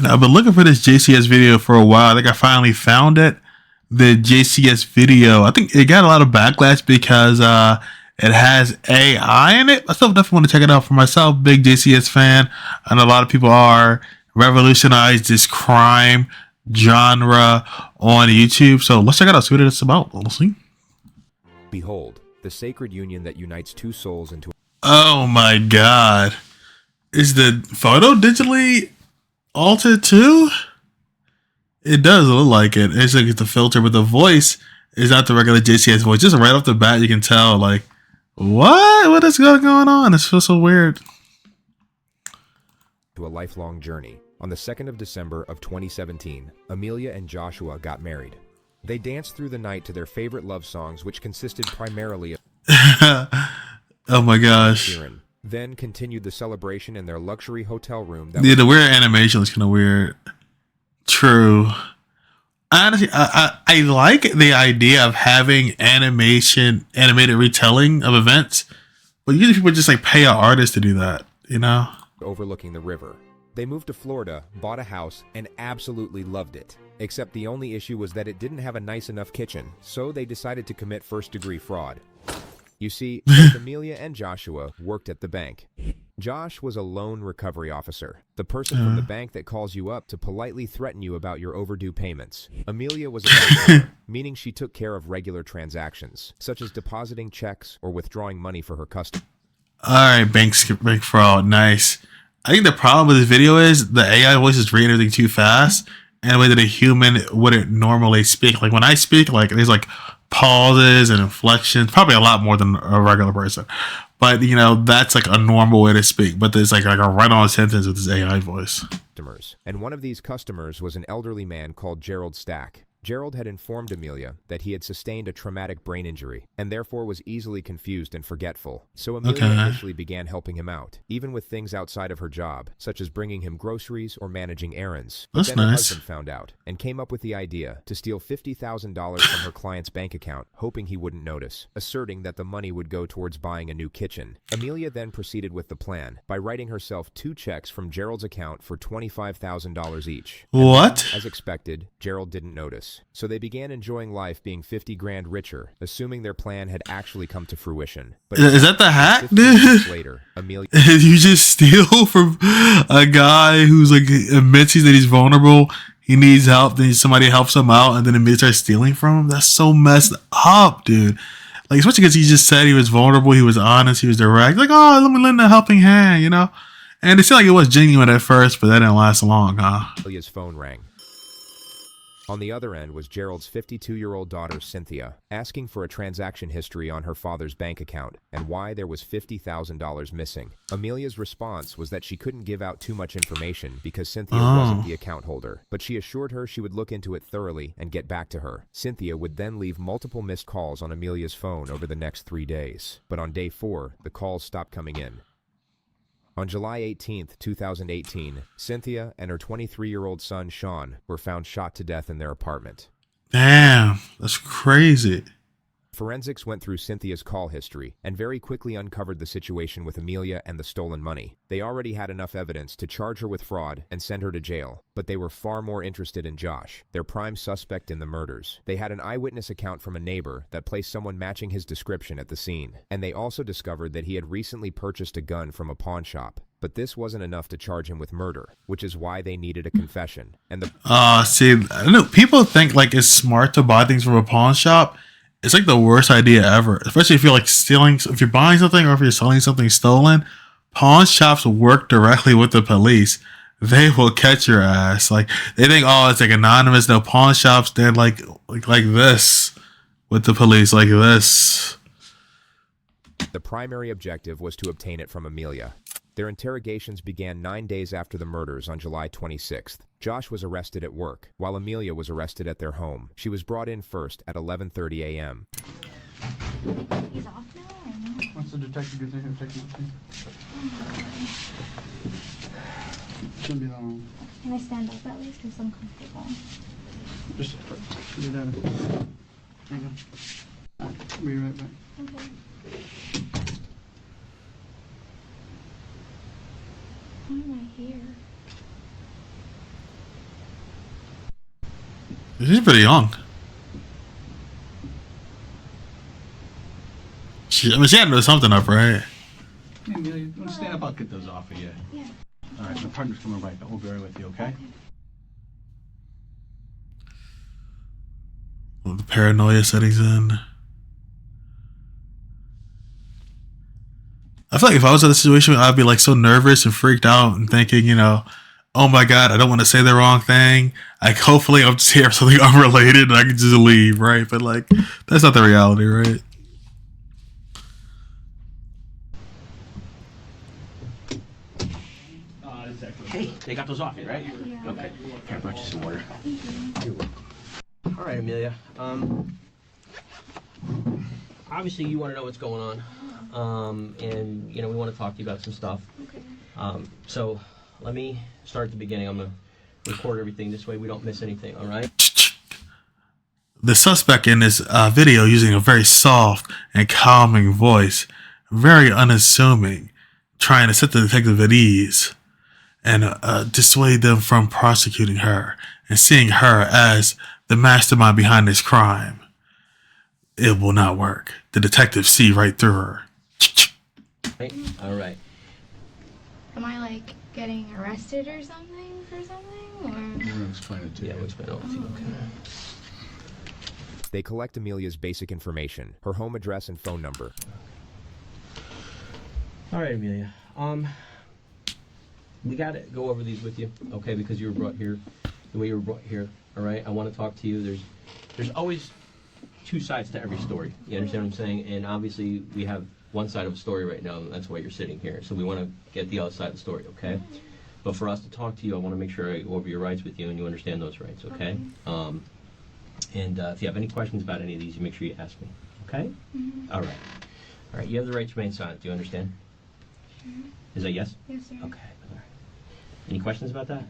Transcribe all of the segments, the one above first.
I've been looking for this JCS video for a while. I think I finally found it. The JCS video. I think it got a lot of backlash because it has AI in it. I still definitely want to check it out for myself. Big JCS fan. I know a lot of people are. Revolutionized this crime genre on YouTube. So let's check it out. See what it's about. Let's see. Behold, the sacred union that unites two souls into. Oh my God. Is the photo digitally altered too? It does look like it. It's like the filter, but the voice is not the regular JCS voice. Just right off the bat, you can tell, like, what is going on? It feels so weird. To a lifelong journey. On the 2nd of December of 2017, Amelia and Joshua got married. They danced through the night to their favorite love songs, which consisted primarily of oh my gosh. Sheeran. Then continued the celebration in their luxury hotel room. Yeah, the weird animation was kind of weird. True. Honestly, I like the idea of having animated retelling of events, but usually people just like pay an artist to do that, you know? Overlooking the river. They moved to Florida, bought a house, and absolutely loved it. Except the only issue was that it didn't have a nice enough kitchen, so they decided to commit first-degree fraud. You see, both Amelia and Joshua worked at the bank. Josh was a loan recovery officer, the person from the bank that calls you up to politely threaten you about your overdue payments. Amelia was a bank teller, meaning she took care of regular transactions, such as depositing checks or withdrawing money for her customers. All right, bank fraud, nice. I think the problem with this video is the AI voice is reading everything too fast, and the way that a human wouldn't normally speak. Like when I speak, like there's like pauses and inflections, probably a lot more than a regular person. But you know, that's like a normal way to speak. But there's like a right-on sentence with this AI voice. And one of these customers was an elderly man called Gerald Stack. Gerald had informed Amelia that he had sustained a traumatic brain injury and therefore was easily confused and forgetful. So Amelia initially began helping him out, even with things outside of her job, such as bringing him groceries or managing errands. But That's then her nice. husband found out and came up with the idea to steal $50,000 from her client's bank account, hoping he wouldn't notice, asserting that the money would go towards buying a new kitchen. Amelia then proceeded with the plan by writing herself 2 checks from Gerald's account for $25,000 each. What? Then, as expected, Gerald didn't notice. So they began enjoying life being 50 grand richer, assuming their plan had actually come to fruition. But Is that the hack, 15 dude? minutes later, Amelia You just steal from a guy who's like admits that he's vulnerable. He needs help. Then somebody helps him out, and then immediately starts stealing from him. That's so messed up, dude. Like especially because he just said he was vulnerable, he was honest, he was direct. Like, oh, let me lend a helping hand, you know. And it seemed like it was genuine at first, but that didn't last long, huh? Amelia's phone rang. On the other end was Gerald's 52-year-old daughter, Cynthia, asking for a transaction history on her father's bank account and why there was $50,000 missing. Amelia's response was that she couldn't give out too much information because Cynthia wasn't the account holder, but she assured her she would look into it thoroughly and get back to her. Cynthia would then leave multiple missed calls on Amelia's phone over the next 3 days, but on day 4, the calls stopped coming in. On July 18, 2018, Cynthia and her 23-year-old son, Sean, were found shot to death in their apartment. Damn, that's crazy. Forensics went through Cynthia's call history and very quickly uncovered the situation with Amelia and the stolen money. They already had enough evidence to charge her with fraud and send her to jail, but they were far more interested in Josh, their prime suspect in the murders. They had an eyewitness account from a neighbor that placed someone matching his description at the scene, and they also discovered that he had recently purchased a gun from a pawn shop. But this wasn't enough to charge him with murder, which is why they needed a confession. And See, I don't know. People think like it's smart to buy things from a pawn shop. It's like the worst idea ever, especially if you're like stealing, if you're buying something or if you're selling something stolen. Pawn shops work directly with the police. They will catch your ass. Like they think, oh, it's like anonymous. No, pawn shops, they're like this with the police, like this. The primary objective was to obtain it from Amelia. Their interrogations began 9 days after the murders on July 26th. Josh was arrested at work, while Amelia was arrested at their home. She was brought in first at 11:30 a.m. He's off now or no? What's the detective do? Shouldn't be that long. Can I stand up at least? Because I'm comfortable. Just do that. Hang on. I'll be right back. Okay. Why am I here? She's pretty young. She had to know something up, right? Hey, Amelia, you want to stand up? I'll get those off of you. Yeah. All right, my partner's coming right back. We'll be right with you, okay? Well, the paranoia settings in. I feel like if I was in a situation, I'd be like so nervous and freaked out and thinking, you know, oh my God, I don't want to say the wrong thing. Like, hopefully I'm just here for something unrelated and I can just leave, right? But like, that's not the reality, right? Hey, they got those off you, right? Yeah. Okay. Here, I brought you some water. All right, Amelia. Obviously, you want to know what's going on, and you know we want to talk to you about some stuff. Okay. So let me start at the beginning. I'm gonna record everything this way we don't miss anything. All right? The suspect in this video using a very soft and calming voice, very unassuming, trying to set the detective at ease and dissuade them from prosecuting her and seeing her as the mastermind behind this crime. It will not work. The detectives see right through her. Right? All right. Am I like getting arrested or something for something? Or We're going to explain it to Yeah, you. we'll explain it all to you. Okay. They collect Amelia's basic information, her home address and phone number. All right, Amelia. We got to go over these with you, okay? Because you were brought here the way you were brought here. All right. I want to talk to you. There's always two sides to every story. You understand what I'm saying? And obviously, we have one side of a story right now, and that's why you're sitting here. So we want to get the other side of the story, okay? But for us to talk to you, I want to make sure I go over your rights with you and you understand those rights, okay? And if you have any questions about any of these, you make sure you ask me, okay? Mhm. All right. All right. You have the right to remain silent. Do you understand? Is that yes? yes, sir. Okay. All right. Any questions about that?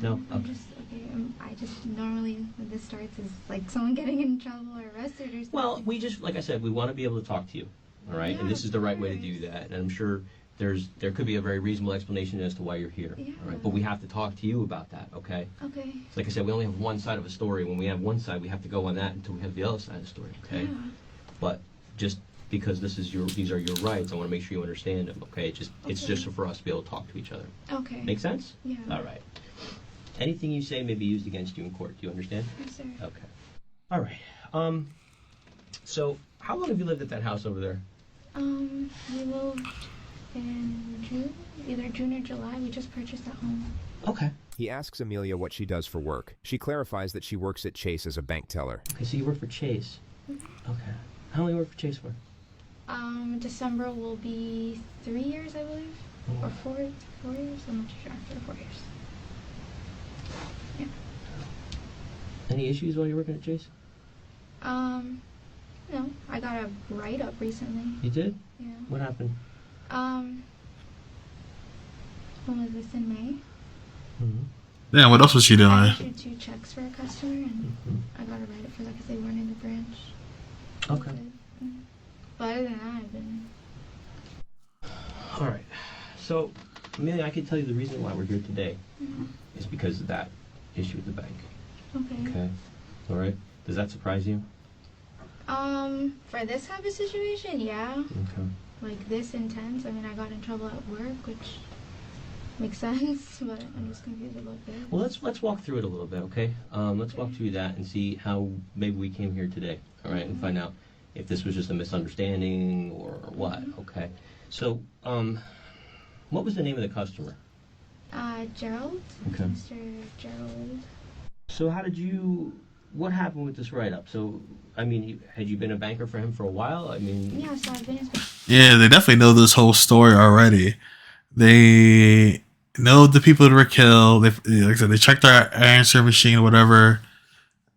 No? I'm Okay. just okay. I just normally when this starts is like someone getting in trouble or arrested or something. Well, we just, like I said, we want to be able to talk to you, all right? And Yeah, this is the right way to of do course. that. And I'm sure there could be a very reasonable explanation as to why you're here, Yeah. all right? But we have to talk to you about that, okay? Okay. So like I said, we only have one side of a story. When we have one side, we have to go on that until we have the other side of the story, okay? Yeah. But just because these are your rights, I want to make sure you understand them, okay? It's Okay. just for us to be able to talk to each other. Okay. Make sense? Yeah. All right. Anything you say may be used against you in court. Do you understand? Yes, sir. Okay. All right. So how long have you lived at that house over there? We moved in June, either June or July. We just purchased that home. Okay. He asks Amelia what she does for work. She clarifies that she works at Chase as a bank teller. Okay, so you work for Chase. Okay. How long you work for Chase for? December will be 3 years, I believe, or 4 years. I'm not too sure. After 4 years. Yeah. Any issues while you're working at Chase? No. I got a write-up recently. You did? Yeah. What happened? When was this, in May? Mm-hmm. Damn, what else was she I doing? issued 2 checks for a customer, and I got a write-up for that because they weren't in the branch. Okay. But other than that, I've been... All right. So, Amelia, I can tell you the reason why we're here today is because of that issue with the bank. Okay. Okay. All right. Does that surprise you? For this type of situation, yeah. Okay. Like this intense. I mean, I got in trouble at work, which makes sense, but I'm just confused a little bit. Well, let's walk through it a little bit, okay? Let's walk through that and see how maybe we came here today, all right, and find out if this was just a misunderstanding or what, okay? So, what was the name of the customer? Gerald. Okay. Mr. Gerald. So what happened with this write-up? So, I mean, had you been a banker for him for a while? I mean... Yeah, so I've been in... Yeah, they definitely know this whole story already. They know the people that were killed. Like I said, they checked their answer machine or whatever,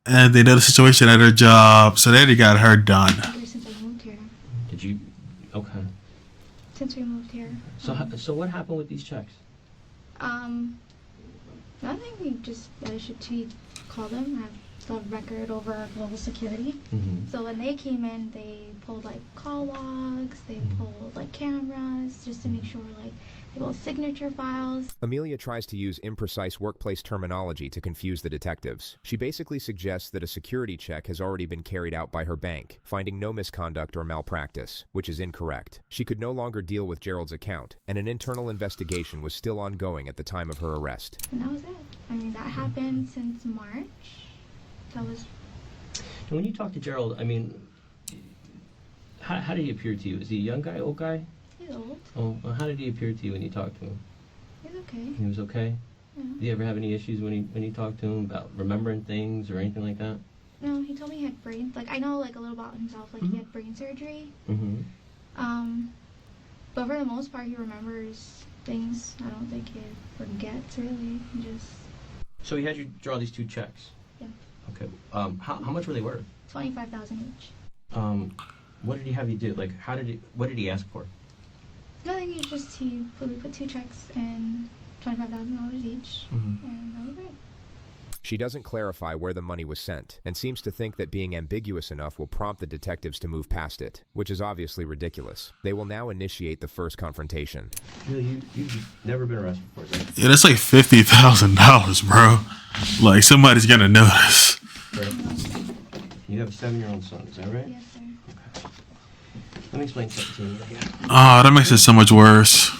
and they know the situation at her job, so they already got her done. Ever since I moved here. Did you... Okay. Since we moved here. So what happened with these checks? Nothing. We just called them. I have the record over our global security. Mm-hmm. So when they came in, they pulled like call logs. They pulled like cameras just to make sure like people's signature files. Amelia tries to use imprecise workplace terminology to confuse the detectives. She basically suggests that a security check has already been carried out by her bank, finding no misconduct or malpractice, which is incorrect. She could no longer deal with Gerald's account, and an internal investigation was still ongoing at the time of her arrest. And that was it. I mean, that happened since March. That was... And when you talk to Gerald, I mean, how did he appear to you? Is he a young guy, old guy? He's old. Oh, well, how did he appear to you when you talked to him? He's okay. He was okay? Yeah. Did you ever have any issues when you talked to him about remembering things or anything like that? No, he told me he had brain... Like, I know, like, a little about himself. Like, he had brain surgery. Mm-hmm. But for the most part, he remembers things. I don't think he forgets, really. He just... So he had you draw these 2 checks? Yeah. Okay. How much were they worth? $25,000 each. What did he have you do? Like, what did he ask for? Nothing, he put 2 checks and $25,000 each, and that was it. She doesn't clarify where the money was sent, and seems to think that being ambiguous enough will prompt the detectives to move past it, which is obviously ridiculous. They will now initiate the first confrontation. Really, you've never been arrested before, right? Yeah, that's like $50,000, bro. Like, somebody's gonna notice. Right. You have a 7-year-old son, is that right? Yes, sir. Okay. Let me explain something to you. Oh, that makes it so much worse.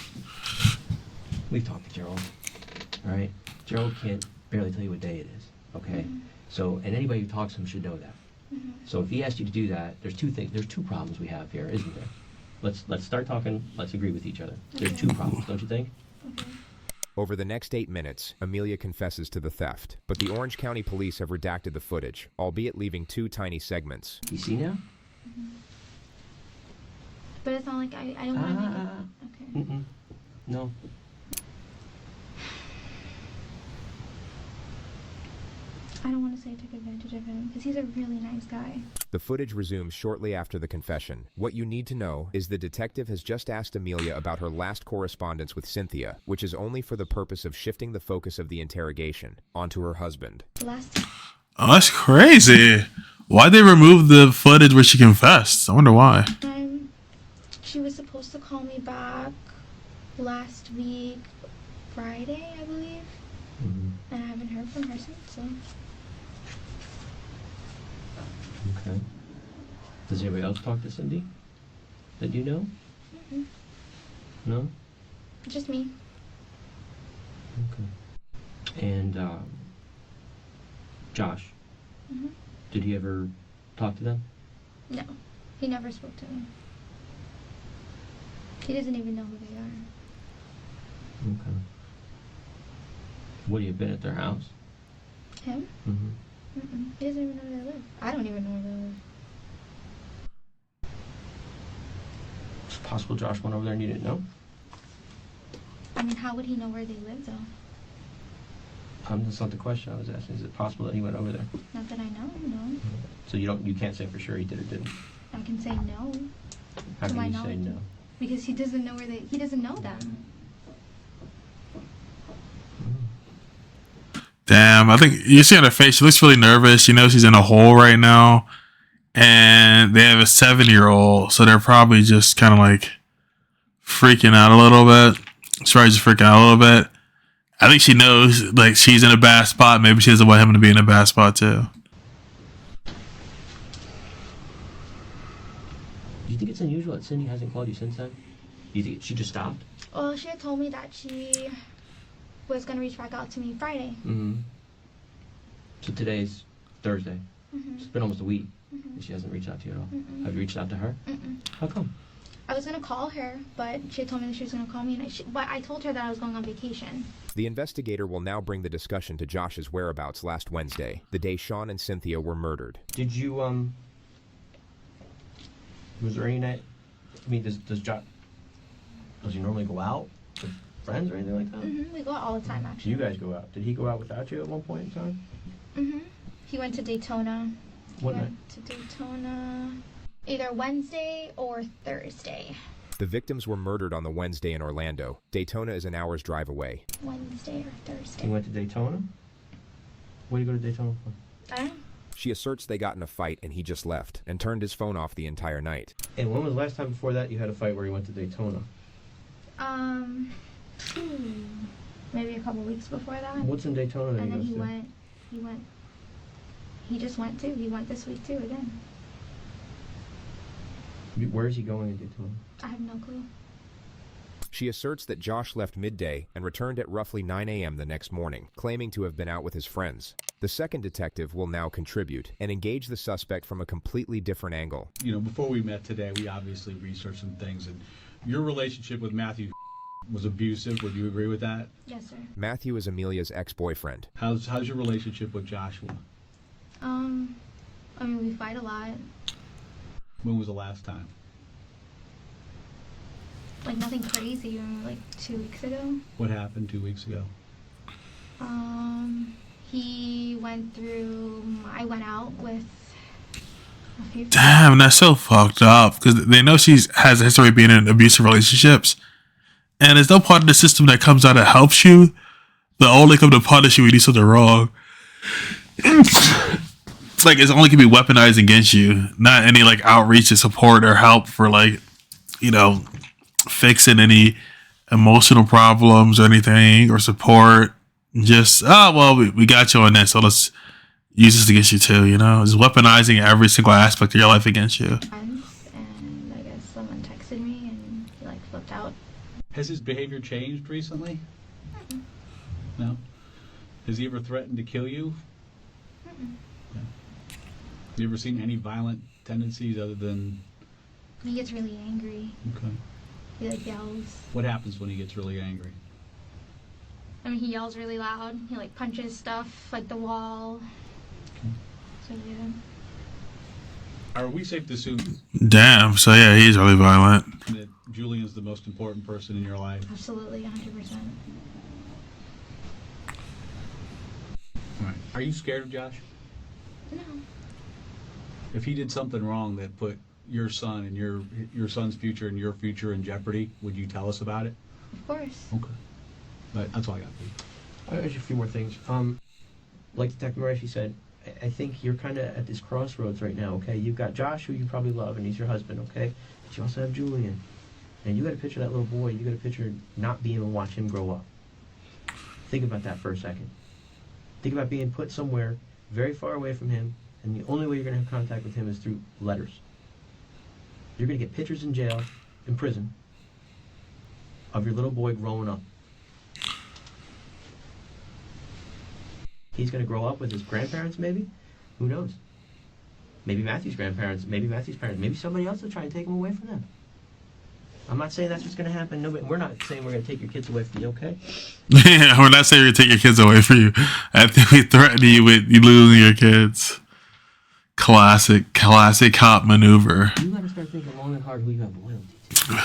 We've talked to Gerald, all right? Gerald can't barely tell you what day it is, okay? So, and anybody who talks to him should know that. So if he asked you to do that, there's 2 things. There's 2 problems we have here, isn't there? Let's start talking. Let's agree with each other. There's 2 problems, don't you think? Okay. Over the next 8 minutes, Amelia confesses to the theft, but the Orange County Police have redacted the footage, albeit leaving 2 tiny segments. You see now? But it's not like I don't want to make it... Okay. No. I don't want to say I took advantage of him, because he's a really nice guy. The footage resumes shortly after the confession. What you need to know is the detective has just asked Amelia about her last correspondence with Cynthia, which is only for the purpose of shifting the focus of the interrogation onto her husband. Oh, that's crazy. Why'd they remove the footage where she confessed? I wonder why. She was supposed to call me back last week, Friday, I believe. And I haven't heard from her since, so... Okay. Does anybody else talk to Cindy that you know? No? Just me. Okay. And Josh, did he ever talk to them? No, he never spoke to me. He doesn't even know who they are. Okay. Would he have been at their house? Him? He doesn't even know where they live. I don't even know where they live. It's possible Josh went over there and you didn't know? I mean, how would he know where they live, though? That's not the question I was asking. Is it possible that he went over there? Not that I know, no. So you can't say for sure he did or didn't? I can say no. How To my can you say knowledge. no? Because he doesn't know he doesn't know them. Damn, I think you see on her face, she looks really nervous. She knows she's in a hole right now. And they have a 7-year-old, so they're probably just kind of like freaking out a little bit. She's probably just freaking out a little bit. I think she knows, like, she's in a bad spot. Maybe she doesn't want him to be in a bad spot, too. Do you think it's unusual that Cindy hasn't called you since then? Do you think she just stopped? Well, she had told me that she was going to reach back out to me Friday. So today's Thursday. It's been almost a week. And she hasn't reached out to you at all. Have you reached out to her? How come? I was going to call her, but she had told me that she was going to call me, but I told her that I was going on vacation. The investigator will now bring the discussion to Josh's whereabouts last Wednesday, the day Sean and Cynthia were murdered. Did you, was there any night, I mean, does Josh, does he normally go out with friends or anything like that? We go out all the time, actually. You guys go out. Did he go out without you at one point in time? He went to Daytona. What night? Went to Daytona either Wednesday or Thursday. The victims were murdered on the Wednesday in Orlando. Daytona is an hour's drive away. Wednesday or Thursday. He went to Daytona? What did you go to Daytona for? I don't know. She asserts they got in a fight and he just left, and turned his phone off the entire night. And when was the last time before that you had a fight where you went to Daytona? maybe a couple weeks before that. What's in Daytona that And then he he goes to? he just went too. He went this week too again. Where is he going in Daytona? I have no clue. She asserts that Josh left midday and returned at roughly 9 a.m. the next morning, claiming to have been out with his friends. The second detective will now contribute and engage the suspect from a completely different angle. You know, before we met today, we obviously researched some things, and your relationship with Matthew was abusive. Would you agree with that? Yes, sir. Matthew is Amelia's ex-boyfriend. How's your relationship with Joshua? I mean, we fight a lot. When was the last time? Like nothing crazy. Like 2 weeks ago. What happened 2 weeks ago? He went through. I went out with a few. Damn, that's so fucked up because they know she has a history of being in abusive relationships, and there's no part of the system that comes out that helps you. They only come to punish you when you do something wrong. It's like it's only can be weaponized against you, not any like outreach and support or help for like, you know, fixing any emotional problems or anything or support. Just we got you on that, so let's use this against you too. You know, just weaponizing every single aspect of your life against you. Friends, and I guess someone texted me and he like flipped out. Has his behavior changed recently? No. Has he ever threatened to kill you? No. Have you ever seen any violent tendencies other than? He gets really angry. Okay. He like yells. What happens when he gets really angry? I mean, he yells really loud. He like punches stuff like the wall. Okay. So yeah. Are we safe to assume Damn. So yeah, he's really violent. that Julian's the most important person in your life? Absolutely, 100%. All right. Are you scared of Josh? No. If he did something wrong that put your son and your son's future and your future in jeopardy, would you tell us about it? Of course. Okay. But that's all I got for you. There's a few more things. Like Detective Murphy said, I think you're kind of at this crossroads right now, okay? You've got Josh, who you probably love, and he's your husband, okay? But you also have Julian. And you got to picture that little boy. You got to picture not being able to watch him grow up. Think about that for a second. Think about being put somewhere very far away from him, and the only way you're going to have contact with him is through letters. You're going to get pictures in jail, in prison, of your little boy growing up. He's going to grow up with his grandparents, maybe? Who knows? Maybe Matthew's grandparents, maybe Matthew's parents, maybe somebody else will try and take him away from them. I'm not saying that's what's going to happen. No, we're not saying we're going to take your kids away from you, okay? Yeah, we're not saying we're gonna take your kids away from you. I think we threaten you with you losing your kids. Classic cop maneuver. You got to start thinking long and hard who you have loyalty to.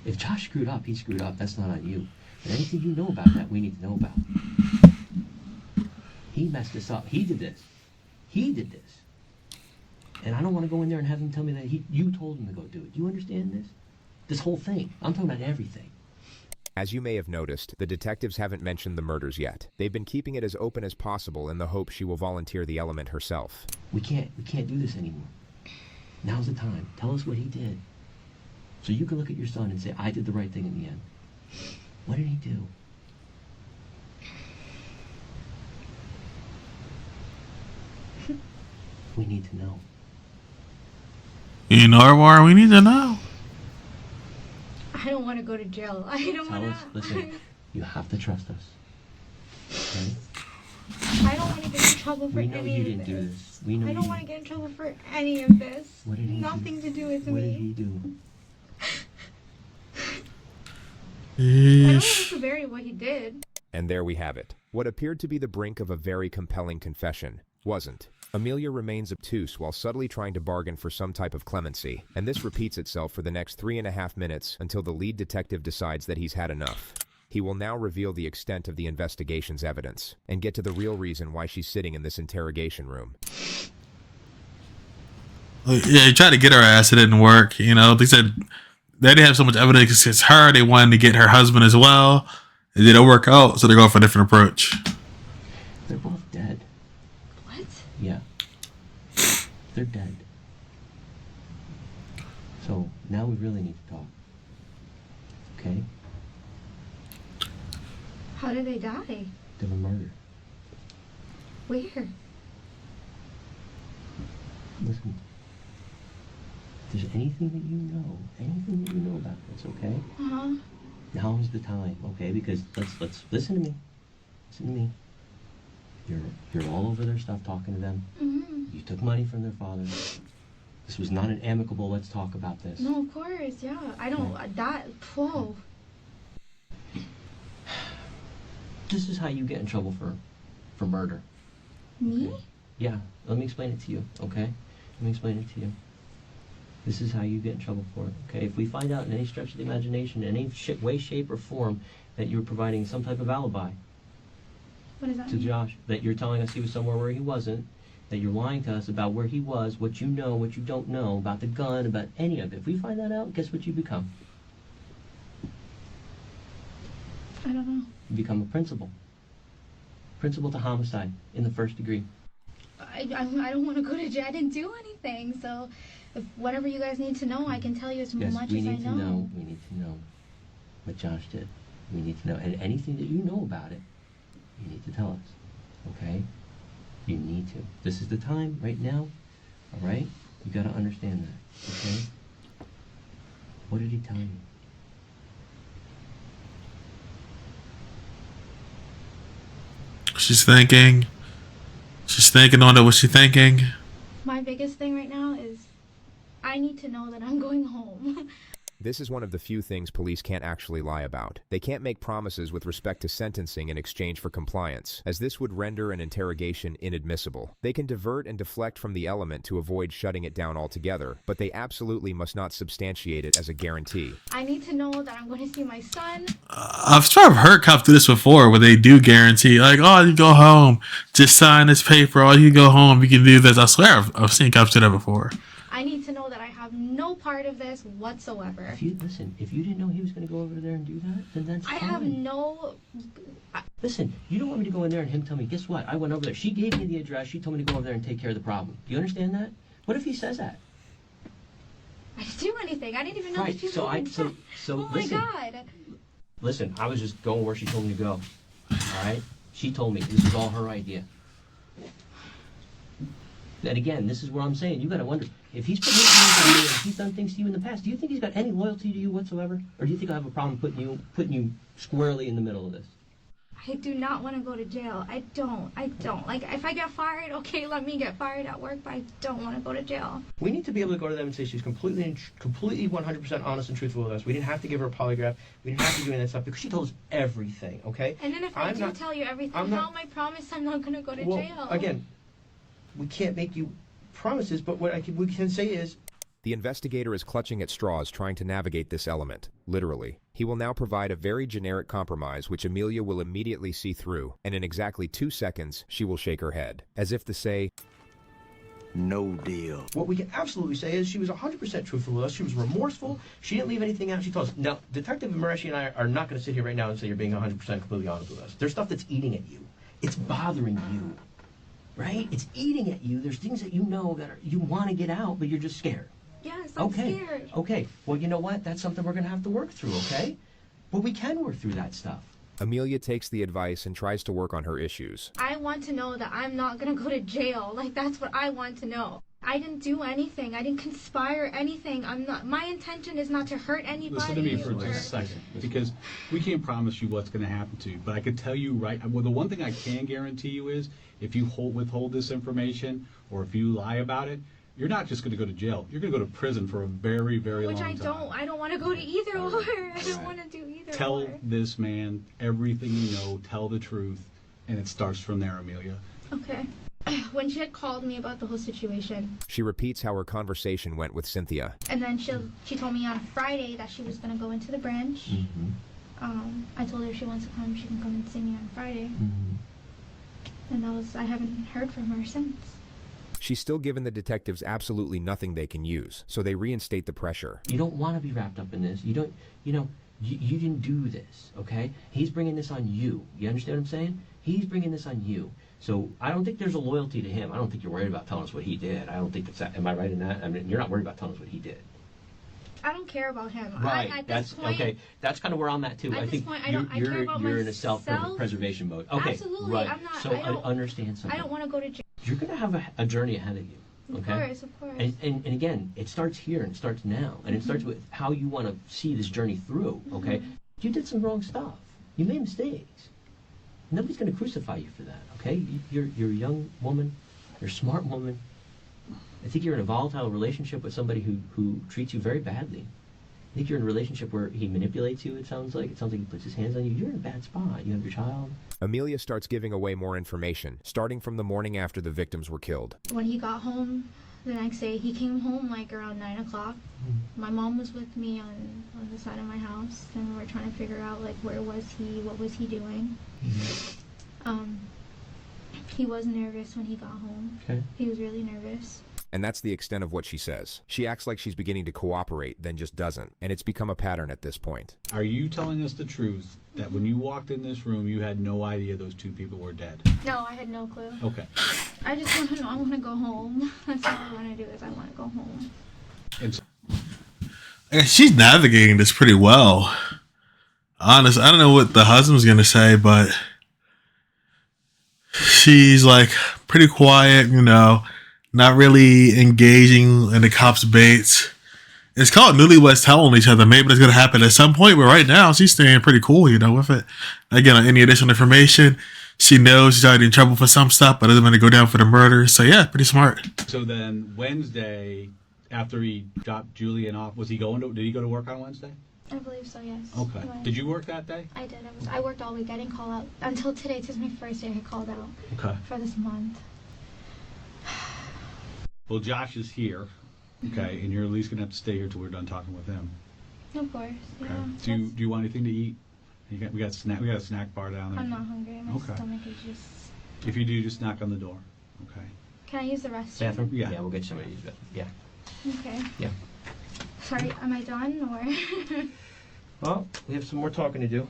If Josh screwed up, he screwed up. That's not on you. And anything you know about that, we need to know about. He messed this up. He did this. He did this. And I don't want to go in there and have him tell me that you told him to go do it. Do you understand this? This whole thing. I'm talking about everything. As you may have noticed, the detectives haven't mentioned the murders yet. They've been keeping it as open as possible in the hope she will volunteer the element herself. We can't do this anymore. Now's the time. Tell us what he did. So you can look at your son and say, I did the right thing in the end. What did he do? We need to know. You know more we need to know. I don't want to go to jail. I don't Tell want us, listen, you have to trust us. Okay? I don't want to get in trouble for We know any you of didn't do this. We know I you don't want to didn't. get in trouble for any of this. What did he Nothing do? to do with What did me. he do? I don't want Yeesh. to bury what he did. And there we have it. What appeared to be the brink of a very compelling confession wasn't. Amelia remains obtuse while subtly trying to bargain for some type of clemency, and this repeats itself for the next 3.5 minutes until the lead detective decides that he's had enough. He will now reveal the extent of the investigation's evidence and get to the real reason why she's sitting in this interrogation room. Yeah, he tried to get her ass. It didn't work. You know, they said they didn't have so much evidence against her. They wanted to get her husband as well. It didn't work out, so they're going for a different approach. They're both dead. What? Yeah. They're dead. So now we really need to talk. Okay? How did they die? They were murdered. Where? Listen, if there's anything that you know about this, okay? Uh-huh. Now is the time, okay? Because let's listen to me. Listen to me. You're all over their stuff talking to them. Mm-hmm. You took money from their father. This was not an amicable, let's talk about this. No, of course, yeah. I don't, whoa. This is how you get in trouble for murder. Me? Okay? Yeah, let me explain it to you, okay? Let me explain it to you. This is how you get in trouble for it, okay? If we find out in any stretch of the imagination, in any way, shape, or form, that you're providing some type of alibi What does that to mean? Josh, that you're telling us he was somewhere where he wasn't, that you're lying to us about where he was, what you know, what you don't know, about the gun, about any of it. If we find that out, guess what you become? I don't know. You become a principal. Principal to homicide in the first degree. I don't want to go to jail. I didn't do anything. So, if whatever you guys need to know, I can tell you as Yes, much we as I need know. to know. We need to know what Josh did. We need to know. And anything that you know about it, you need to tell us. Okay? You need to. This is the time right now. All right? You got to understand that. Okay? What did he tell you? She's thinking. She's thinking on it. What's she thinking? My biggest thing right now is I need to know that I'm going home. This is one of the few things police can't actually lie about. They can't make promises with respect to sentencing in exchange for compliance, as this would render an interrogation inadmissible. They can divert and deflect from the element to avoid shutting it down altogether, but they absolutely must not substantiate it as a guarantee. I need to know that I'm going to see my son. I've sort of heard cops do this before, where they do guarantee, like, oh, you go home, just sign this paper. Oh, you go home, you can do this. I swear, I've seen cops do that before. I need to know that I have no part of this whatsoever. If you didn't know he was going to go over there and do that, then that's I fine. have no... Listen, you don't want me to go in there and him tell me, guess what? I went over there. She gave me the address. She told me to go over there and take care of the problem. Do you understand that? What if he says that? I didn't do anything. I didn't even know Right, that you so oh listen. my God. Listen, I was just going where she told me to go. All right? She told me this was all her idea. And again, this is where I'm saying, you got to wonder, if he's putting his hands on you and if he's done things to you in the past, do you think he's got any loyalty to you whatsoever? Or do you think I have a problem putting you squarely in the middle of this? I do not want to go to jail. I don't. Like, if I get fired, okay, let me get fired at work, but I don't want to go to jail. We need to be able to go to them and say she's completely 100% honest and truthful with us. We didn't have to give her a polygraph. We didn't have to do any of that stuff because she told us everything, okay? And then if I do tell you everything, how am I promised I'm not going to go to jail? Again, we can't make you promises, but what we can say is... The investigator is clutching at straws trying to navigate this element, literally. He will now provide a very generic compromise which Amelia will immediately see through, and in exactly 2 seconds, she will shake her head, as if to say, no deal. What we can absolutely say is she was 100% truthful with us. She was remorseful. She didn't leave anything out. She told us. Now, Detective Mareshi and I are not going to sit here right now and say you're being 100% completely honest with us. There's stuff that's eating at you. It's bothering you, right? It's eating at you. There's things that you know that you want to get out, but you're just scared. Yes, I'm scared. Okay. Well, you know what? That's something we're going to have to work through, okay? But we can work through that stuff. Amelia takes the advice and tries to work on her issues. I want to know that I'm not going to go to jail. Like, that's what I want to know. I didn't do anything. I didn't conspire anything. My intention is not to hurt anybody. Listen to me for just a second, because we can't promise you what's going to happen to you. But I can tell you well, the one thing I can guarantee you is if you withhold this information or if you lie about it, you're not just going to go to jail. You're going to go to prison for a very, very long time. Which I don't want to go to either or. I don't want to do either or. Tell this man everything you know. Tell the truth. And it starts from there, Amelia. Okay. When she had called me about the whole situation. She repeats how her conversation went with Cynthia. And then she told me on Friday that she was going to go into the branch. Mm-hmm. I told her if she wants to come, she can come and see me on Friday. Mm-hmm. And I haven't heard from her since. She's still given the detectives absolutely nothing they can use, so they reinstate the pressure. You don't want to be wrapped up in this. You didn't do this, okay? He's bringing this on you. You understand what I'm saying? He's bringing this on you. So I don't think there's a loyalty to him. I don't think you're worried about telling us what he did. I don't think that's that. Am I right in that? I mean, you're not worried about telling us what he did. I don't care about him. Right. At That's this point, okay. That's kind of where I'm at too. At I this think point, I don't- I care about you're in a myself. self-preservation mode. Okay. Absolutely, Right. I'm not- So I don't- understand something. I don't want to go to jail. You're gonna have a journey ahead of you. Okay. Of course. And again, it starts here and it starts now, and it starts with how you want to see this journey through. Okay. You did some wrong stuff. You made mistakes. Nobody's going to crucify you for that. Okay. You're a young woman. You're a smart woman. I think you're in a volatile relationship with somebody who treats you very badly. I think you're in a relationship where he manipulates you, it sounds like. It sounds like he puts his hands on you. You're in a bad spot. You have your child. Amelia starts giving away more information, starting from the morning after the victims were killed. When he got home the next day, he came home like around 9 o'clock. My mom was with me on the side of my house, and we were trying to figure out like where was he, what was he doing. He was nervous when he got home. Okay. He was really nervous. And that's the extent of what she says. She acts like she's beginning to cooperate, then just doesn't, and it's become a pattern at this point. Are you telling us the truth that when you walked in this room, you had no idea those two people were dead? No, I had no clue. Okay. I just want to know. I want to go home. That's all I want to do is I want to go home. And so, She's navigating this pretty well. Honest, I don't know what the husband's gonna say, but she's like pretty quiet, you know, not really engaging in the cops' baits. It's called Newlyweds telling each other. Maybe it's gonna happen at some point, but right now she's staying pretty cool, you know, with it. Again, on any additional information, she knows she's already in trouble for some stuff, but doesn't want to go down for the murder. So yeah, pretty smart. so then Wednesday, after he dropped Julian off, did he go to work on Wednesday? I believe so, yes. Okay. He went. Did you work that day? I did. I worked all week. I didn't call out until today. This is my first day I called out Okay. for this month. Well, Josh is here. Okay, and you're at least gonna have to stay here till we're done talking with him. Of course. Okay. Yeah. Do you want anything to eat? We got a snack bar down there. I'm not hungry. My Okay. stomach is just. If you do, just knock on the door. Okay. Can I use the restroom? Bathroom? Yeah. Yeah, we'll get somebody to use that. Yeah. Okay. Yeah. Sorry, am I done or? Well, we have some more talking to do.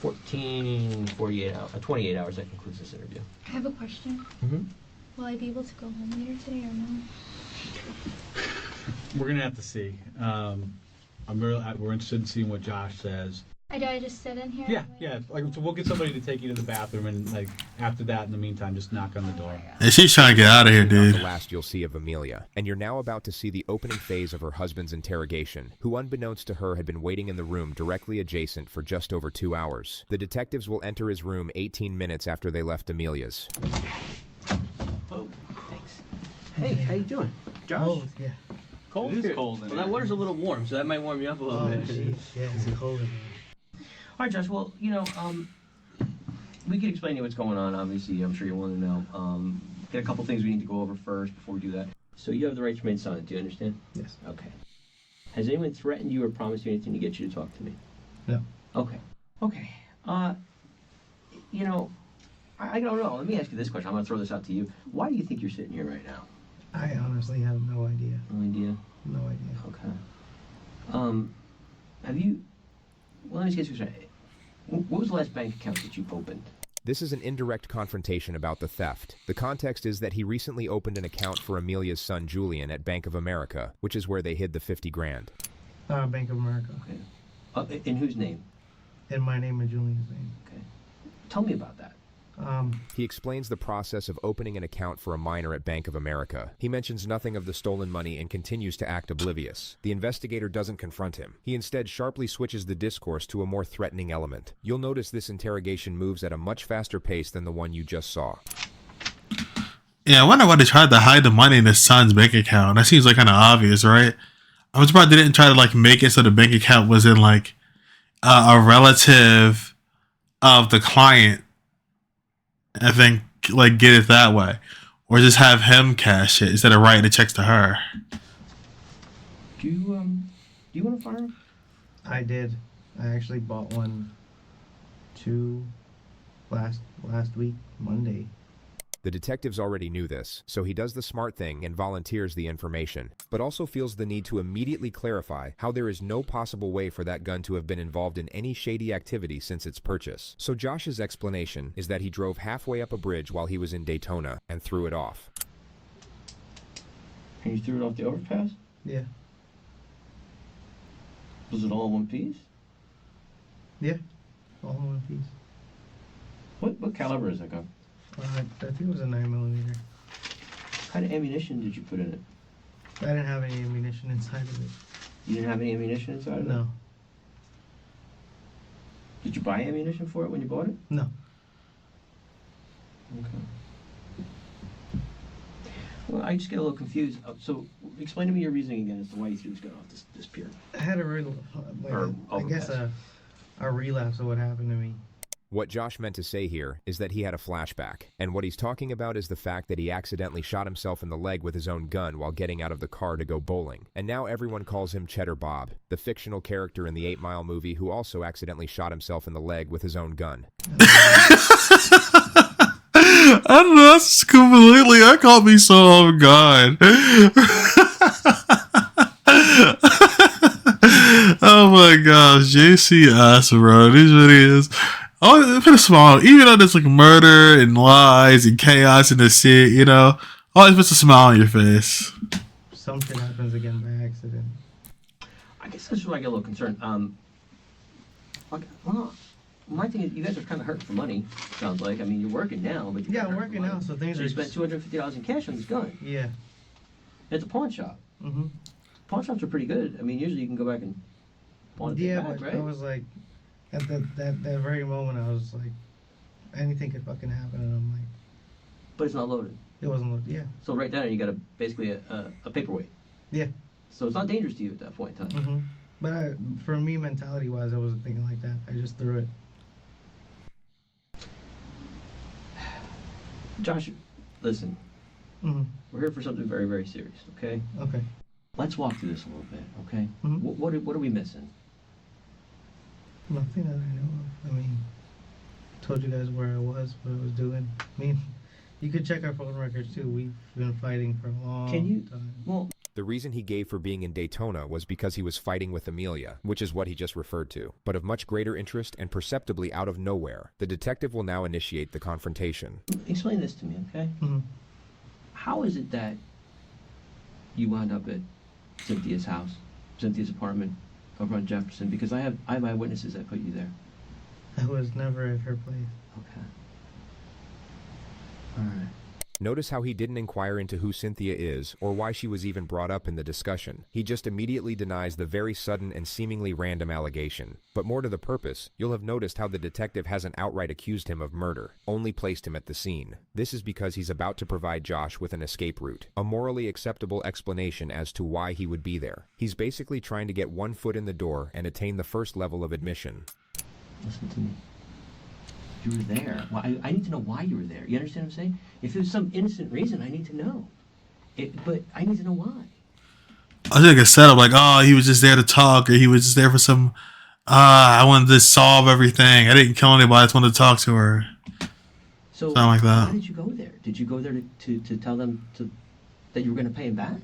48 hours, 28 hours, that concludes this interview. I have a question. Mm-hmm. Will I be able to go home later today or no? We're gonna have to see. We're interested in seeing what Josh says. Do I just sit in here? Yeah. Like, so we'll get somebody to take you to the bathroom, and like after that, in the meantime, just knock on the door. And she's trying to get out of here, Not dude. the last you'll see of Amelia, and you're now about to see the opening phase of her husband's interrogation, who unbeknownst to her had been waiting in the room directly adjacent for just over 2 hours. The detectives will enter his room 18 minutes after they left Amelia's. Oh, thanks. Hey, how you doing? Josh? Oh, yeah. Cold? It is cold in Well, here. that water's a little warm, so that might warm you up a little bit. Yeah, it's cold in here. All right, Josh. Well, we can explain to you what's going on. Obviously, I'm sure you want to know. Got a couple things we need to go over first before we do that. So you have the right to remain silent. Do you understand? Yes. Okay. Has anyone threatened you or promised you anything to get you to talk to me? No. Okay. Okay. I don't know. Let me ask you this question. I'm going to throw this out to you. Why do you think you're sitting here right now? I honestly have no idea. No idea. No idea. Okay. Have you? Well, let me just get you straight. What was the last bank account that you opened? This is an indirect confrontation about the theft. The context is that he recently opened an account for Amelia's son Julian at Bank of America, which is where they hid the 50 grand. Bank of America. Okay. In whose name? In my name and Julian's name. Okay. Tell me about that. He explains the process of opening an account for a minor at Bank of America. He mentions nothing of the stolen money and continues to act oblivious. The investigator doesn't confront him. He instead sharply switches the discourse to a more threatening element. You'll notice this interrogation moves at a much faster pace than the one you just saw. Yeah, I wonder why they tried to hide the money in his son's bank account. That seems like kind of obvious, right? I'm surprised they didn't try to like make it so the bank account was in like a relative of the client. I think like get it that way, or just have him cash it instead of writing the checks to her. Do you want a firearm? I did. I actually bought one last week, Monday. The detectives already knew this, so he does the smart thing and volunteers the information, but also feels the need to immediately clarify how there is no possible way for that gun to have been involved in any shady activity since its purchase. So Josh's explanation is that he drove halfway up a bridge while he was in Daytona and threw it off. And you threw it off the overpass? Yeah. Was it all in one piece? Yeah, all in one piece. What caliber is that gun? I think it was a 9mm. What kind of ammunition did you put in it? I didn't have any ammunition inside of it. You didn't have any ammunition inside of it? No, Did you buy ammunition for it when you bought it? no. Okay. Well, I just get a little confused. So, explain to me your reasoning again as to why you threw this gun off this pier. I had a real, Or I guess overpass. a relapse of what happened to me. What Josh meant to say here is that he had a flashback, and what he's talking about is the fact that he accidentally shot himself in the leg with his own gun while getting out of the car to go bowling. And now everyone calls him Cheddar Bob, the fictional character in the 8 Mile movie who also accidentally shot himself in the leg with his own gun. I don't know. That's completely. That caught me so off guard. Oh my gosh, JCS, bro. These videos. Oh, it put a smile. Even though there's like murder and lies and chaos in the city, you know, always puts a smile on your face. Something happens again by accident. I guess that's where I get a little concerned. Okay, well, my thing is, you guys are kind of hurting for money. Sounds like. I mean, you're working now, but you're Yeah, I'm kinda hurting working for now, money. so things So are. you spent $250 in cash on this gun. Yeah. It's a pawn shop. Mhm. Pawn shops are pretty good. I mean, usually you can go back and pawn it Yeah, back, but right? I was like, at that very moment, I was like, anything could fucking happen, and I'm like, But it's not loaded. it wasn't. Yeah. So right now you got basically a paperweight. Yeah. So it's not dangerous to you at that point in time. Mhm. But for me, mentality-wise, I wasn't thinking like that. I just threw it. Josh, listen, Mhm. we're here for something very, very serious, okay? Okay. Let's walk through this a little bit, okay? Mhm. What are we missing? Nothing that I know of. I mean, told you guys where I was, what I was doing. I mean, you could check our phone records too. We've been fighting for a long Can you? time. Well, The reason he gave for being in Daytona was because he was fighting with Amelia, which is what he just referred to. But of much greater interest and perceptibly out of nowhere, the detective will now initiate the confrontation. explain this to me, okay? Mhm. How is it that you wound up at Cynthia's house, Cynthia's apartment over on Jefferson? Because I have eyewitnesses that put you there. I was never at her place. Okay. All right. Notice how he didn't inquire into who Cynthia is or why she was even brought up in the discussion. He just immediately denies the very sudden and seemingly random allegation. But more to the purpose, you'll have noticed how the detective hasn't outright accused him of murder, only placed him at the scene. This is because he's about to provide Josh with an escape route, a morally acceptable explanation as to why he would be there. He's basically trying to get one foot in the door and attain the first level of admission. Listen to me. You were there. Well, I need to know why you were there. You understand what I'm saying? If there's some innocent reason, I need to know. But I need to know why. I think it's set up like, oh, he was just there to talk, or he was just there for some. I wanted to solve everything. I didn't kill anybody. I just wanted to talk to her. So Something like that. why did you go there? Did you go there to tell them that you were going to pay him back?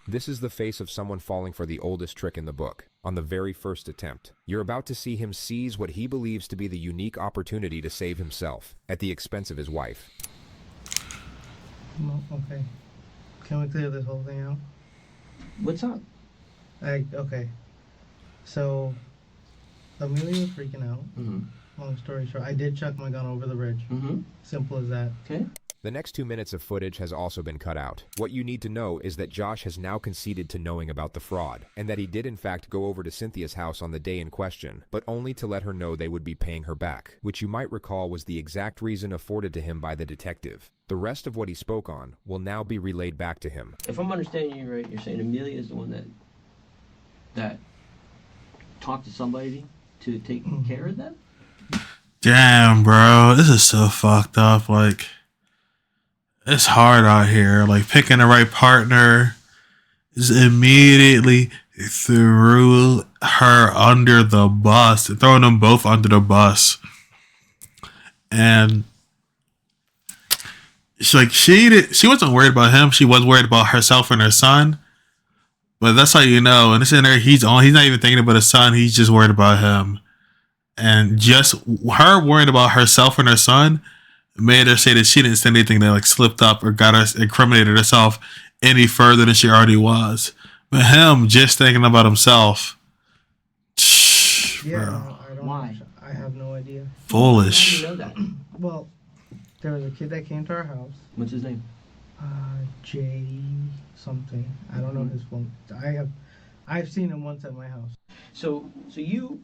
This is the face of someone falling for the oldest trick in the book, on the very first attempt. You're about to see him seize what he believes to be the unique opportunity to save himself, at the expense of his wife. No, okay. Can we clear this whole thing out? What's up? Okay. So, Amelia was freaking out. Mm-hmm. Long story short, I did chuck my gun over the bridge. Mm-hmm. Simple as that. Okay. The next 2 minutes of footage has also been cut out. What you need to know is that Josh has now conceded to knowing about the fraud, and that he did in fact go over to Cynthia's house on the day in question, but only to let her know they would be paying her back, which you might recall was the exact reason afforded to him by the detective. The rest of what he spoke on will now be relayed back to him. If I'm understanding you right, you're saying Amelia is the one that talked to somebody to take care of them? Damn, bro, this is so fucked up. Like, it's hard out here. Like, picking the right partner is immediately threw her under the bus, throwing them both under the bus. And she wasn't worried about him. She was worried about herself and her son. But that's how you know. And it's in there. He's not even thinking about his son. He's just worried about him. And just her worrying about herself and her son made her say that she didn't say anything that like slipped up or got her incriminated herself any further than she already was. But him just thinking about himself. Yeah, Bro. no, I don't Why? know. I have no idea. Foolish. How do you know that? Well, there was a kid that came to our house. What's his name? Jay something. I don't know his phone. I've seen him once at my house. So you,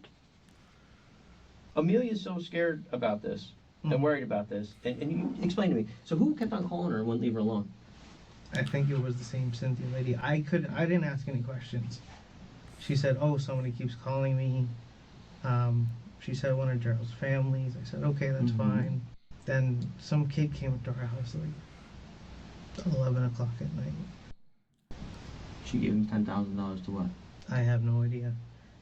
Amelia's so scared about this and worried about this, and you explain to me. So who kept on calling her and wouldn't leave her alone? I think it was the same Cynthia lady. I didn't ask any questions. She said, "Oh, somebody keeps calling me." She said one of Gerald's families. I said, "Okay, that's fine." Then some kid came up to our house like 11 o'clock at night. She gave him $10,000 to what? I have no idea.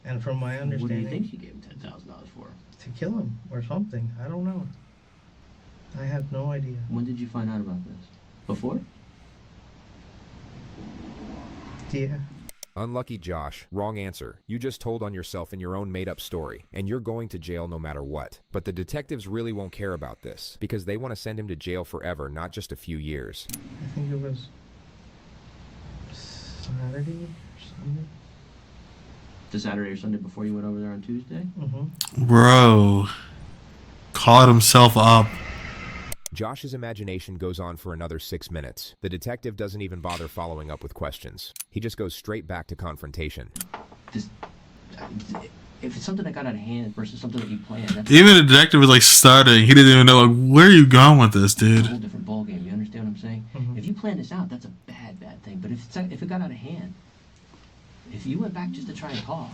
And from my understanding, What do you think she gave him $10,000 for? to kill him or something. I don't know. I have no idea. When did you find out about this? Before? Yeah. Unlucky Josh, wrong answer. You just told on yourself in your own made-up story, and you're going to jail no matter what. But the detectives really won't care about this, because they want to send him to jail forever, not just a few years. I think it was Saturday or Sunday. The Saturday or Sunday before you went over there on Tuesday? Bro. Caught himself up. Josh's imagination goes on for another 6 minutes. The detective doesn't even bother following up with questions. He just goes straight back to confrontation. If it's something that got out of hand versus something that you planned, that's Even the detective was like stuttering. He didn't even know like where are you going with this, a dude. whole different ballgame. You understand what I'm saying? If you plan this out, that's a bad thing. But if it got out of hand, if you went back just to try and call,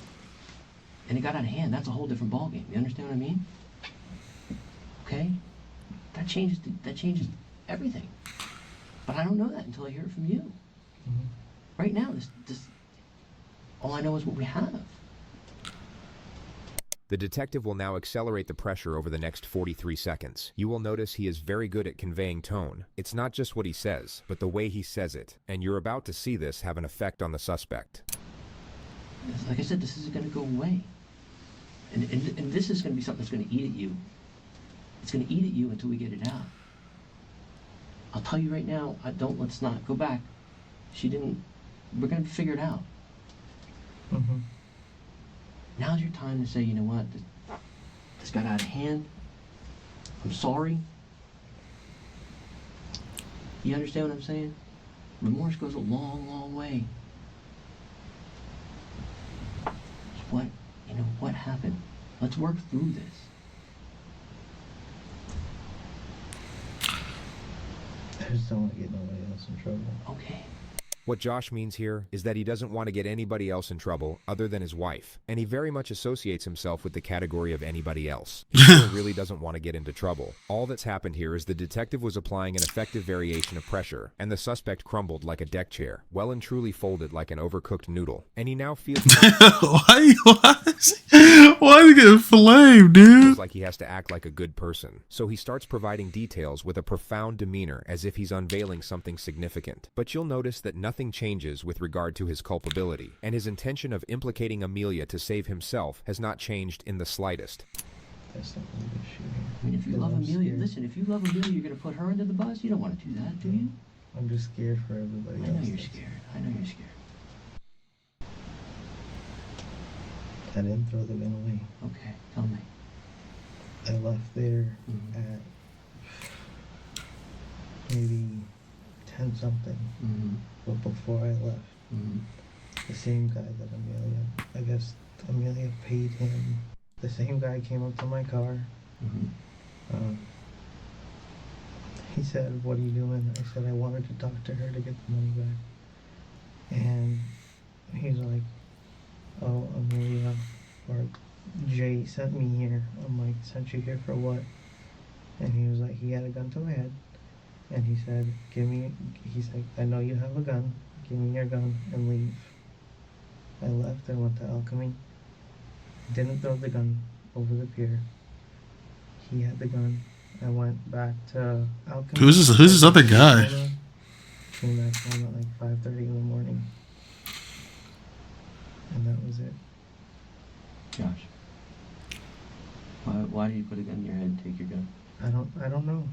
and it got out of hand, that's a whole different ballgame. You understand what I mean? Okay? That changes everything. But I don't know that until I hear it from you. Right now, this all I know is what we have. The detective will now accelerate the pressure over the next 43 seconds. You will notice he is very good at conveying tone. It's not just what he says, but the way he says it. And you're about to see this have an effect on the suspect. Like I said, this isn't going to go away. And this is going to be something that's going to eat at you. It's going to eat at you until we get it out. I'll tell you right now, let's not go back. We're going to figure it out. Now's your time to say, you know what, this got out of hand. I'm sorry. You understand what I'm saying? Remorse goes a long, long way. What happened? Let's work through this. I just don't want to get nobody else in trouble. Okay. What Josh means here is that he doesn't want to get anybody else in trouble other than his wife, and he very much associates himself with the category of anybody else. He still really doesn't want to get into trouble. All that's happened here is the detective was applying an effective variation of pressure, and the suspect crumbled like a deck chair, well and truly folded like an overcooked noodle, and he now feels Why is he getting flamed, dude? like he has to act like a good person. So he starts providing details with a profound demeanor as if he's unveiling something significant. But you'll notice that nothing changes with regard to his culpability, and his intention of implicating Amelia to save himself has not changed in the slightest. That's not really good shooting. I mean, if you love Amelia, listen, if you love Amelia, you're going to put her under the bus? You don't want to do that, do you? I'm just scared for everybody I else. know you're scared. I know you're scared. I didn't throw the gun away. Okay, tell me. I left there at maybe 10 something. But before I left, the same guy that Amelia, I guess Amelia paid him. The same guy came up to my car. He said, "What are you doing?" I said, "I wanted to talk to her to get the money back." And he's like, "Oh, Amelia, or Jay sent me here." I'm like, "Sent you here for what?" And he was like, he had a gun to my head. And he said, he's like, "I know you have a gun. Give me your gun and leave." I left. I went to Alchemy. Didn't throw the gun over the pier. He had the gun. I went back to Alchemy. Who's this other guy? Came back home at like 5:30 in the morning. And that was it. Josh, why did you put a gun in your head and take your gun? I don't know.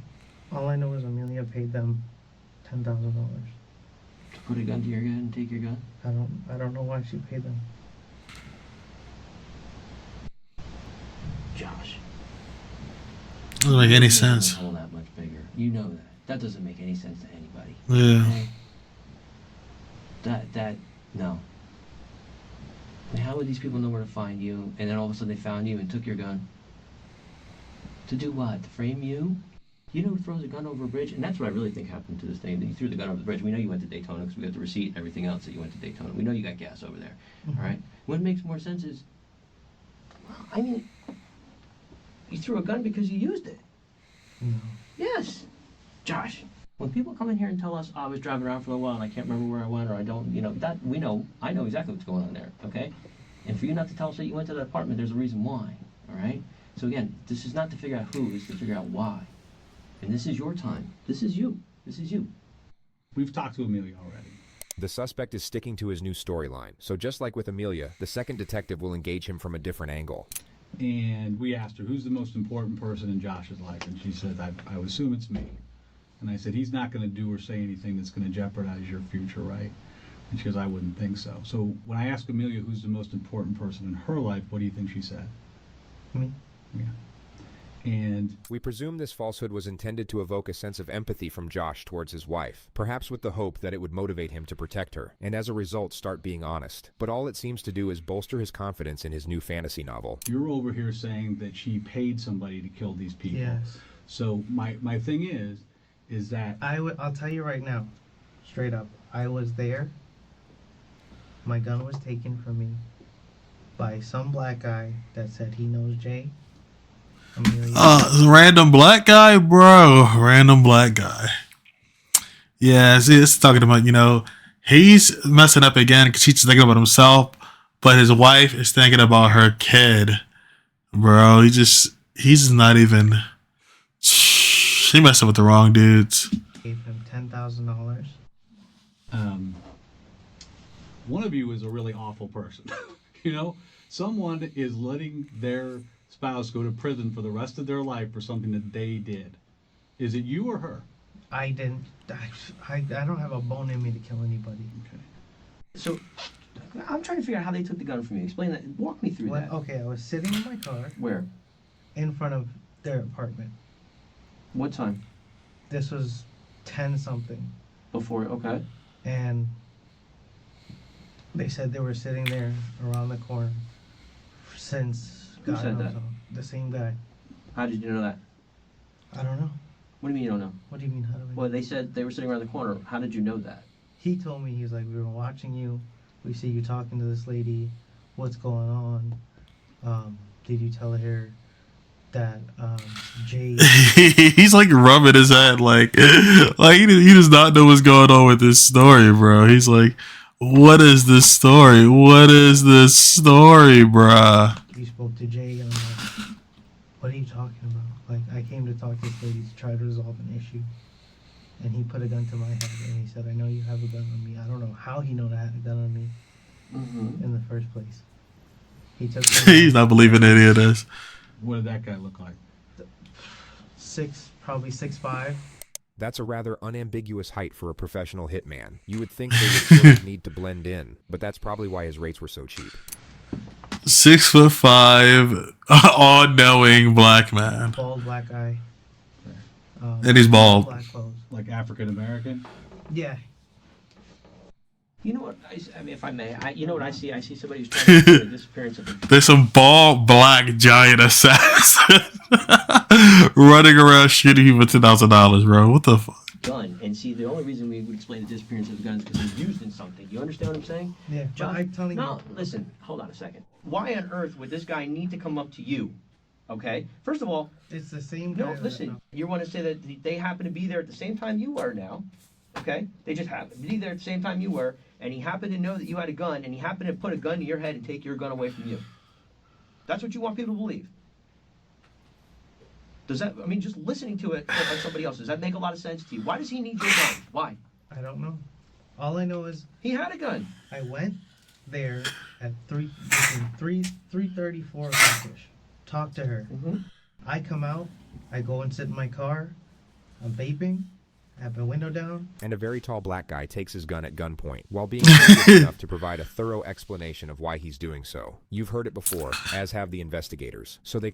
All I know is Amelia paid them $10,000. Put a gun to your head and take your gun? I don't know why she paid them. Josh. Doesn't make any sense. Hole that much bigger. You know that. That doesn't make any sense to anybody. Yeah. Okay? No. And how would these people know where to find you, and then all of a sudden they found you and took your gun? To do what? To frame you? You know who throws a gun over a bridge? And that's what I really think happened to this thing. That you threw the gun over the bridge. We know you went to Daytona because we got the receipt and everything else that you went to Daytona. We know you got gas over there. Mhm. All right? What makes more sense is, I mean, you threw a gun because you used it. No. Yes. Josh, when people come in here and tell us, oh, I was driving around for a while and I can't remember where I went, or I don't, that we know, I know exactly what's going on there, okay? And for you not to tell us that you went to that apartment, there's a reason why, all right? So again, this is not to figure out who, it's to figure out why. And this is your time. This is you. This is you. We've talked to Amelia already. The suspect is sticking to his new storyline, so just like with Amelia, the second detective will engage him from a different angle. And we asked her, who's the most important person in Josh's life? And she said, I would assume it's me. And I said, he's not going to do or say anything that's going to jeopardize your future, right? And she goes, I wouldn't think so. So when I asked Amelia who's the most important person in her life, what do you think she said? Me. Yeah. And We presume this falsehood was intended to evoke a sense of empathy from Josh towards his wife, perhaps with the hope that it would motivate him to protect her, and as a result start being honest. But all it seems to do is bolster his confidence in his new fantasy novel. you're over here saying that she paid somebody to kill these people. Yes. So my thing is that I'll tell you right now, straight up. I was there. My gun was taken from me by some black guy that said he knows Jay. Random black guy, bro. Random black guy. Yeah, see, it's talking about, he's messing up again because he's thinking about himself, but his wife is thinking about her kid, bro. He's not even. She messing with the wrong dudes. Gave him $10,000. one of you is a really awful person. Someone is letting their spouse go to prison for the rest of their life for something that they did. Is it you or her? I didn't. I don't have a bone in me to kill anybody. Okay. So, I'm trying to figure out how they took the gun from you. Explain that. Walk me through that. Okay, I was sitting in my car Where? in front of their apartment. What time? This was 10 something. Before, okay. And they said they were sitting there around the corner since Who God said knows that? how. The same guy. How did you know that? I don't know. What do you mean you don't know? What do you mean? How do I know? Well, they said they were sitting around the corner. How did you know that? He told me, he was like, we were watching you. We see you talking to this lady. What's going on? Did you tell her that Jay? He's like rubbing his head, like he does not know what's going on with this story, bro. He's like, what is this story? What is this story, bruh? You spoke to Jay, and I'm like, what are you talking about? Like, I came to talk to this lady to try to resolve an issue. And he put a gun to my head, and he said, I know you have a gun on me. I don't know how he know that I had a gun on me in the first place. He took He's not believing any of this. What did that guy look like? probably 6'5". That's a rather unambiguous height for a professional hitman. You would think they would sort of need to blend in, but that's probably why his rates were so cheap. 6'5", all-knowing black man, Bald black guy. and he's bald. Black clothes. Like African American? Yeah. You know what? I mean, if I may, you know what I see? I see somebody who's trying to do the disappearance of a There's some bald black giant assassin running around shooting people $10,000, bro. What the fuck? gun. And see, the only reason we would explain the disappearance of the gun is because it's used in something. You understand what I'm saying? Yeah. But Josh, I'm telling no, you. listen. Hold on a second. Why on earth would this guy need to come up to you? Okay? First of all, It's the same no, guy that- listen. You want to say that they happen to be there at the same time you were now. Okay? They just happened to be there at the same time you were, and he happened to know that you had a gun, and he happened to put a gun to your head and take your gun away from you. That's what you want people to believe. Does that, I mean, just listening to it on somebody else, does that make a lot of sense to you? Why does he need your gun? Why? I don't know. All I know is He had a gun. I went there at 3:30, 4 o'clock-ish. Talked to her. Mm-hmm. I come out. I go and sit in my car. I'm vaping. have my window down. And a very tall black guy takes his gun at gunpoint, while being courteous enough to provide a thorough explanation of why he's doing so. You've heard it before, as have the investigators. So they...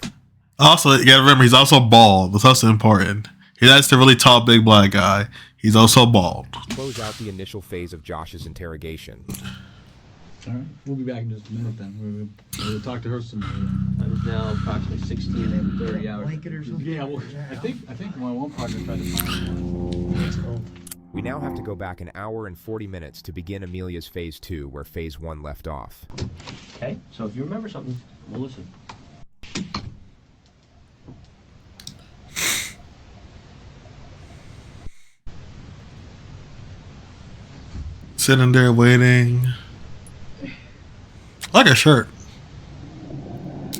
Also, you gotta remember, he's also bald. That's also important. That's the really tall, big black guy. He's also bald. close out the initial phase of Josh's interrogation. All right, we'll be back in just a minute then. We'll talk to her some more. It was now approximately 16 and 30 hours. Blanket or something. Yeah, well, I think my one partner tried to find It's cold. We now have to go back an hour and 40 minutes to begin Amelia's phase 2, where phase 1 left off. Okay, so if you remember something, we'll listen. Sitting there waiting. I like her shirt.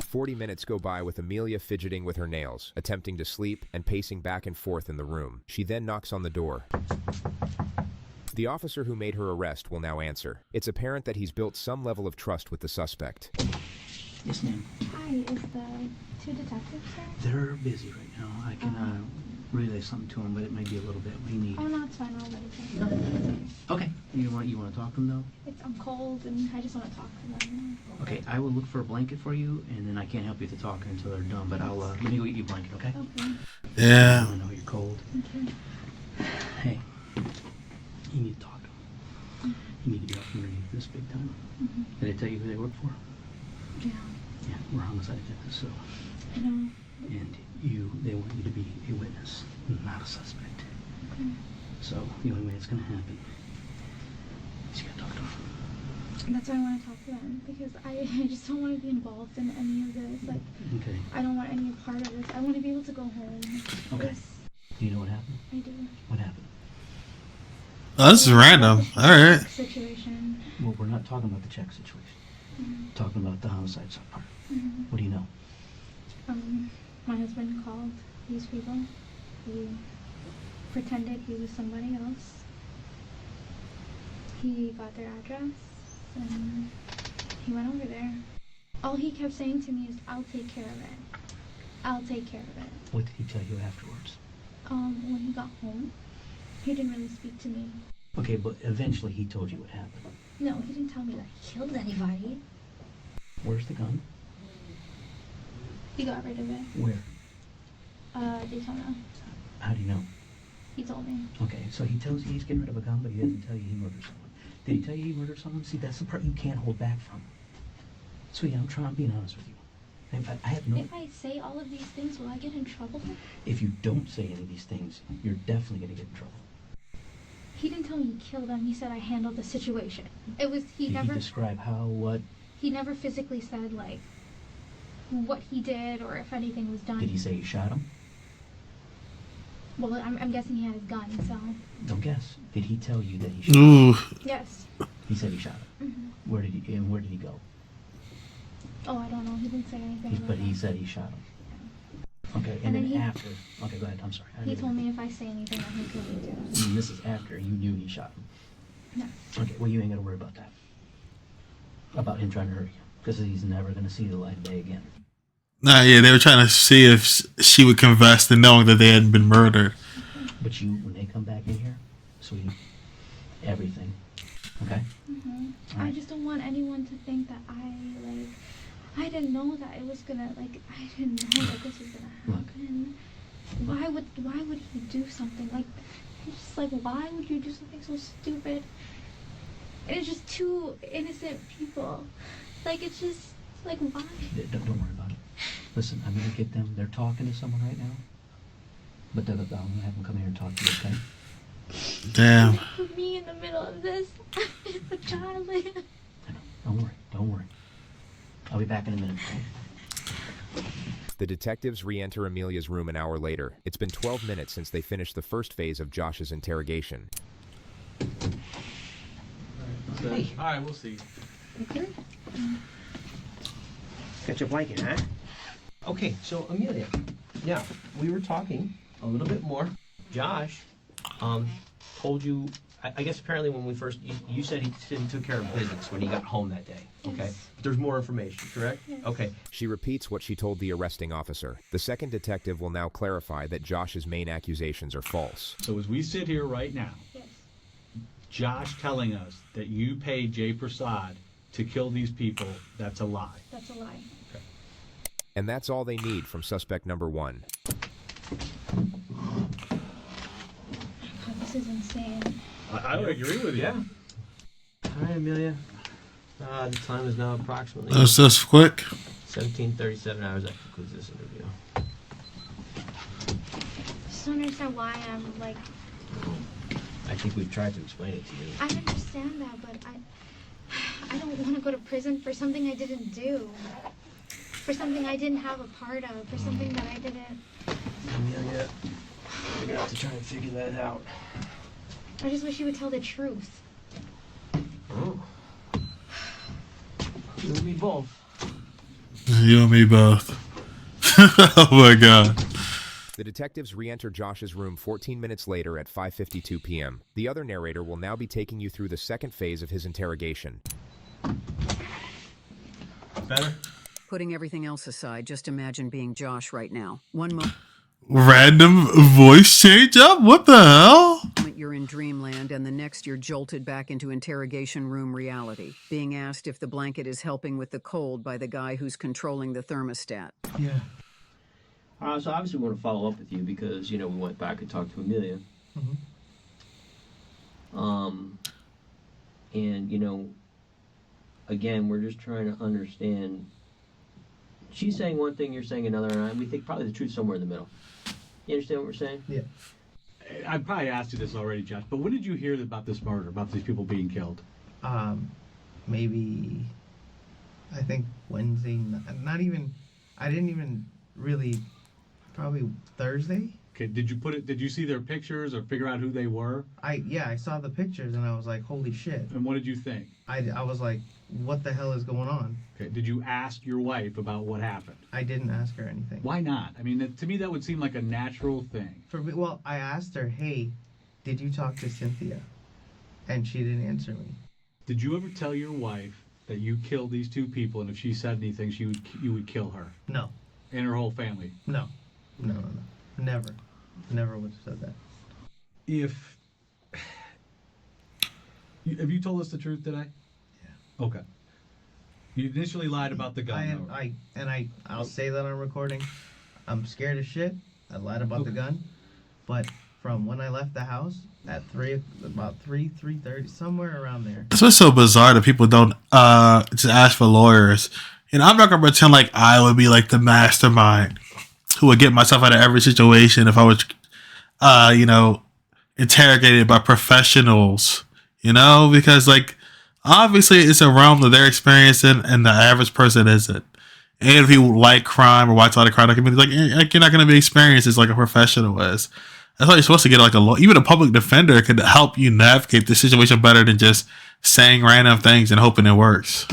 40 minutes go by with Amelia fidgeting with her nails, attempting to sleep, and pacing back and forth in the room. She then knocks on the door. The officer who made her arrest will now answer. It's apparent that he's built some level of trust with the suspect. Yes, ma'am. Hi, is the two detectives there? They're busy right now. I can relay something to them, but it may be a little bit. What do you need? Oh, no, it's fine. I'll let it go. Okay. You want to talk to them though? I'm cold and I just want to talk to them. Okay. I will look for a blanket for you, and then I can't help you to talk until they're done. But I'll let me go get you a blanket. Okay? Okay. Yeah. I know you're cold. Okay. Hey, you need to talk to them. You need to be up underneath this big time. Did they tell you who they work for? Yeah, Yeah, we're homicide detectives, so. I know. And they want you to be a witness, not a suspect. Okay. So the only way it's gonna happen is you gotta talk to them. That's why I want to talk to them, because I just don't want to be involved in any of this. Like, Okay. I don't want any part of this. I want to be able to go home. Okay. This- Do you know what happened? I do. What happened? Oh, this is random. All right. Situation. Well, we're not talking about the check situation. Talking about the homicide part. What do you know? My husband called these people. He pretended he was somebody else. He got their address and he went over there. All he kept saying to me is, "I'll take care of it. I'll take care of it." What did he tell you afterwards? When he got home, he didn't really speak to me. Okay, but eventually he told you what happened. No, he didn't tell me that he killed anybody. Where's the gun? He got rid of it. Where? Daytona. How do you know? He told me. Okay, so he tells you he's getting rid of a gun, but he doesn't tell you he murdered someone. Did he tell you he murdered someone? See, that's the part you can't hold back from. Sweetie, I'm being honest with you. I have no... If I say all of these things, will I get in trouble? If you don't say any of these things, you're definitely going to get in trouble. He didn't tell me he killed them. He said I handled the situation. It was Did he describe how, what? He never physically said like what he did or if anything was done. Did he say he shot him? Well, I'm guessing he had his gun, so Don't guess. Did he tell you that he shot him? Ooh. yes. He said he shot him. Where did he go? Oh, I don't know. He didn't say anything. But he said he shot him. Okay, and then after... Okay, go ahead. I'm sorry. He told me if I say anything that he'll kill me too. And this is after you knew he shot him. No. Okay, well, you ain't got to worry about that. About him trying to hurt you. Because he's never going to see the light of day again. Nah, yeah, they were trying to see if she would confess to knowing that they hadn't been murdered. But when they come back in here, sweetie, everything. Okay? I just don't want anyone to think that I didn't know that it was gonna, I didn't know that this was gonna happen. Why would he do something like that? It's just like, why would you do something so stupid? And it's just two innocent people. It's just, why? Don't worry about it. Listen, I'm going to get them. They're talking to someone right now. But I'm going to have them come here and talk to you, okay? Damn. Put me in the middle of this. I'm a child. I know. Don't worry. I'll be back in a minute, okay? The detectives re-enter Amelia's room an hour later. It's been 12 minutes since they finished the first phase of Josh's interrogation. Hey. All right, we'll see. Okay. Got your blanket, huh? Okay, so Amelia, now we were talking a little bit more. Josh told you I guess apparently when we first, you said he took care of business when he got home that day. Okay. Yes. But there's more information, correct? Yes. Okay. She repeats what she told the arresting officer. The second detective will now clarify that Josh's main accusations are false. So as we sit here right now, Yes. Josh telling us that you paid Jay Prasad to kill these people, that's a lie. That's a lie. And that's all they need from suspect number 1. God, this is insane. I would agree with you. Yeah. All right, Amelia. The time is now approximately That's just quick. 17:37 hours. That concludes this interview. I just don't understand why I'm like. I think we've tried to explain it to you. I understand that, but I don't want to go to prison for something I didn't do. For something I didn't have a part of. For something that I didn't. Amelia, we're gonna have to try and figure that out. I just wish you would tell the truth. Oh. You and me both. You and me both. Oh my god. The detectives re-enter Josh's room 14 minutes later at 5:52 p.m. The other narrator will now be taking you through the second phase of his interrogation. Better? Putting everything else aside, just imagine being Josh right now. One Random voice change up? What the hell? moment you're in dreamland and the next you're jolted back into interrogation room reality, being asked if the blanket is helping with the cold by the guy who's controlling the thermostat. Yeah. So obviously we want to follow up with you because, we went back and talked to Amelia. Mm-hmm. And, again, we're just trying to understand. She's saying one thing, you're saying another, and we think probably the truth's somewhere in the middle. You understand what we're saying? Yeah. I probably asked you this already, Josh, but when did you hear about this murder, about these people being killed? Maybe, I think Wednesday, not even, I didn't even really, probably Thursday. Okay, did you see their pictures or figure out who they were? I saw the pictures and I was like, holy shit. And what did you think? I was like, what the hell is going on? Okay, did you ask your wife about what happened? I didn't ask her anything. Why not? I mean, to me, that would seem like a natural thing. Well, I asked her, hey, did you talk to Cynthia? And she didn't answer me. Did you ever tell your wife that you killed these two people, and if she said anything, you would kill her No, and her whole family? no. Never would have said that. Have you told us the truth today? Yeah. Okay. You initially lied about the gun. I'll say that on recording. I'm scared as shit. I lied about the gun, but from when I left the house at about 3:30, somewhere around there. It's what's so bizarre that people don't just ask for lawyers. I'm not gonna pretend like I would be like the mastermind who would get myself out of every situation if I was, interrogated by professionals. Because obviously it's a realm that they're experiencing and the average person isn't. And if you like crime or watch a lot of crime documentaries, you're not going to be experienced as like a professional is. That's why you're supposed to get like even a public defender could help you navigate the situation better than just saying random things and hoping it works.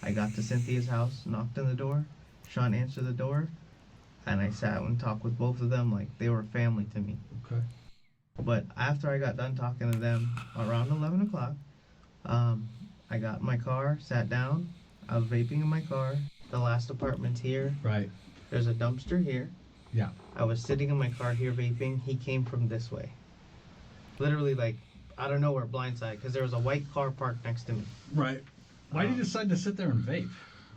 I got to Cynthia's house, knocked on the door. Sean answered the door, and I sat and talked with both of them like they were family to me. Okay. But after I got done talking to them around 11 o'clock, I got in my car, sat down. I was vaping in my car. The last apartment's here. Right. There's a dumpster here. Yeah. I was sitting in my car here vaping. He came from this way. Literally, out of nowhere, blindside, because there was a white car parked next to me. Right. Why did you decide to sit there and vape?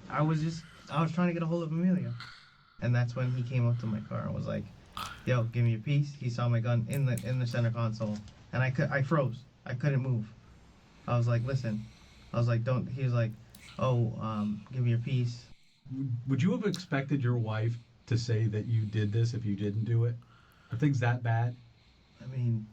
I was trying to get a hold of Amelia. And that's when he came up to my car and was like, yo, give me a piece. He saw my gun in the center console. And I froze. I couldn't move. I was like, listen. I was like, don't. He was like, give me your piece. Would you have expected your wife to say that you did this if you didn't do it? Are things that bad? I mean,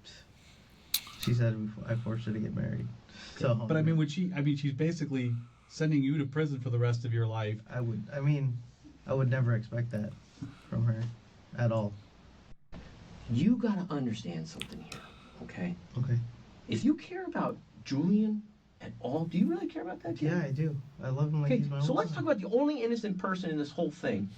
she said I forced her to get married. So, but I mean, she's basically sending you to prison for the rest of your life. I would never expect that from her at all. You gotta understand something here, okay? Okay. If you care about Julian at all, do you really care about that kid? Yeah, I do. I love him like he's my own so let's son. talk about the only innocent person in this whole thing.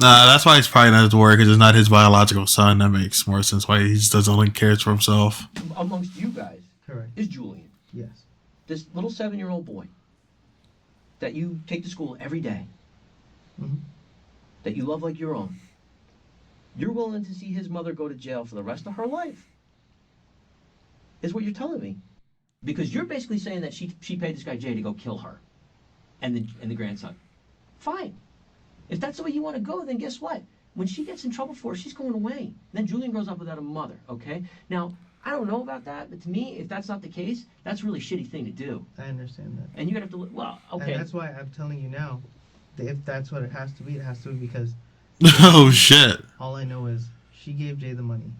Nah, that's why he's probably not to worry because it's not his biological son. That makes more sense why he just doesn't only cares for himself. Amongst you guys. Correct. Correct. is Julian. Yes. This little 7-year-old boy that you take to school every day, Mm-hmm. that you love like your own. You're willing to see his mother go to jail for the rest of her life, is what you're telling me. Because you're basically saying that she paid this guy Jay to go kill her and the grandson. Fine. If that's the way you want to go, then guess what? When she gets in trouble for it, she's going away. Then Julian grows up without a mother, okay? Now, I don't know about that, but to me, if that's not the case, that's a really shitty thing to do. I understand that. And you're going to have to, well, okay. And that's why I'm telling you now, that if that's what it has to be because Oh shit. all I know is she gave Jay the money.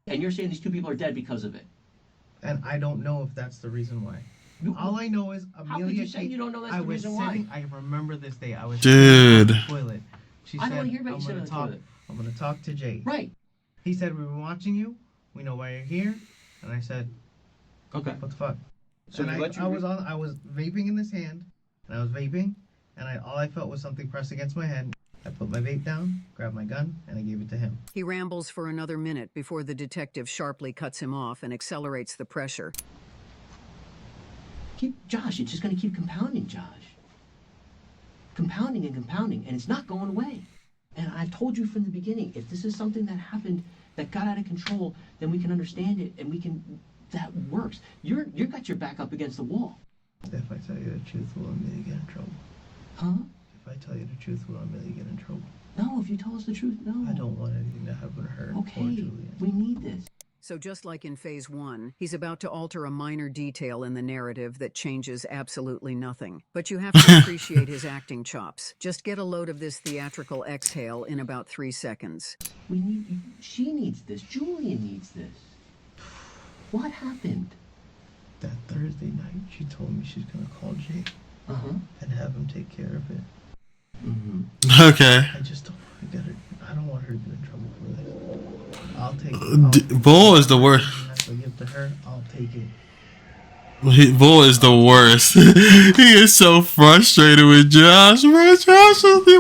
And you're saying these 2 people are dead because of it. And I don't know if that's the reason why. All I know is Amelia. How could you say you don't know that's the reason why? I remember this day. I was Dude. sitting on the toilet. She I don't said, want to hear about you sitting on the toilet. I'm gonna talk to Jay. Right. He said, "We were watching you. We know why you're here." And I said, Okay. "What the fuck?" So and we let you I was vaping in this hand, and I was vaping, and all I felt was something pressed against my head. I put my vape down, grabbed my gun, and I gave it to him. He rambles for another minute before the detective sharply cuts him off and accelerates the pressure. Josh, it's just going to keep compounding, Josh. Compounding and compounding, and it's not going away. And I've told you from the beginning, if this is something that happened that got out of control, then we can understand it, and that works. You got your back up against the wall. If I tell you the truth, will Amelia get in trouble? Huh? If I tell you the truth, will Amelia get in trouble? No, if you tell us the truth, no. I don't want anything to happen to her or Okay, Julian. we need this. So just like in Phase 1, he's about to alter a minor detail in the narrative that changes absolutely nothing. But you have to appreciate his acting chops. Just get a load of this theatrical exhale in about 3 seconds. She needs this. Julian needs this. What happened? That Thursday night, she told me she's gonna call Jay and have him take care of it. Mm-hmm. Okay. I just don't want to get her. I don't want her to get in trouble for this. I'll take it. Bull is the worst. I give to her. I'll take it. Bull is the worst. He is so frustrated with Josh, bro. Josh is the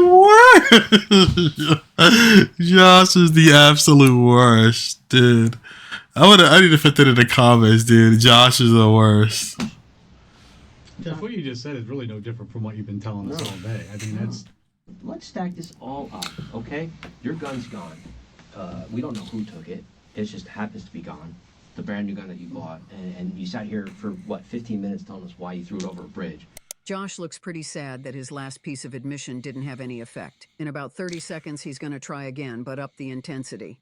worst. Josh is the absolute worst, dude. I need to put that in the comments, dude. Josh is the worst. Jeff, what you just said is really no different from what you've been telling us all day. I mean, that's... Let's stack this all up, okay? Your gun's gone. We don't know who took it. It just happens to be gone. The brand new gun that you bought. And you sat here for, 15 minutes telling us why you threw it over a bridge. Josh looks pretty sad that his last piece of admission didn't have any effect. In about 30 seconds, he's going to try again, but up the intensity.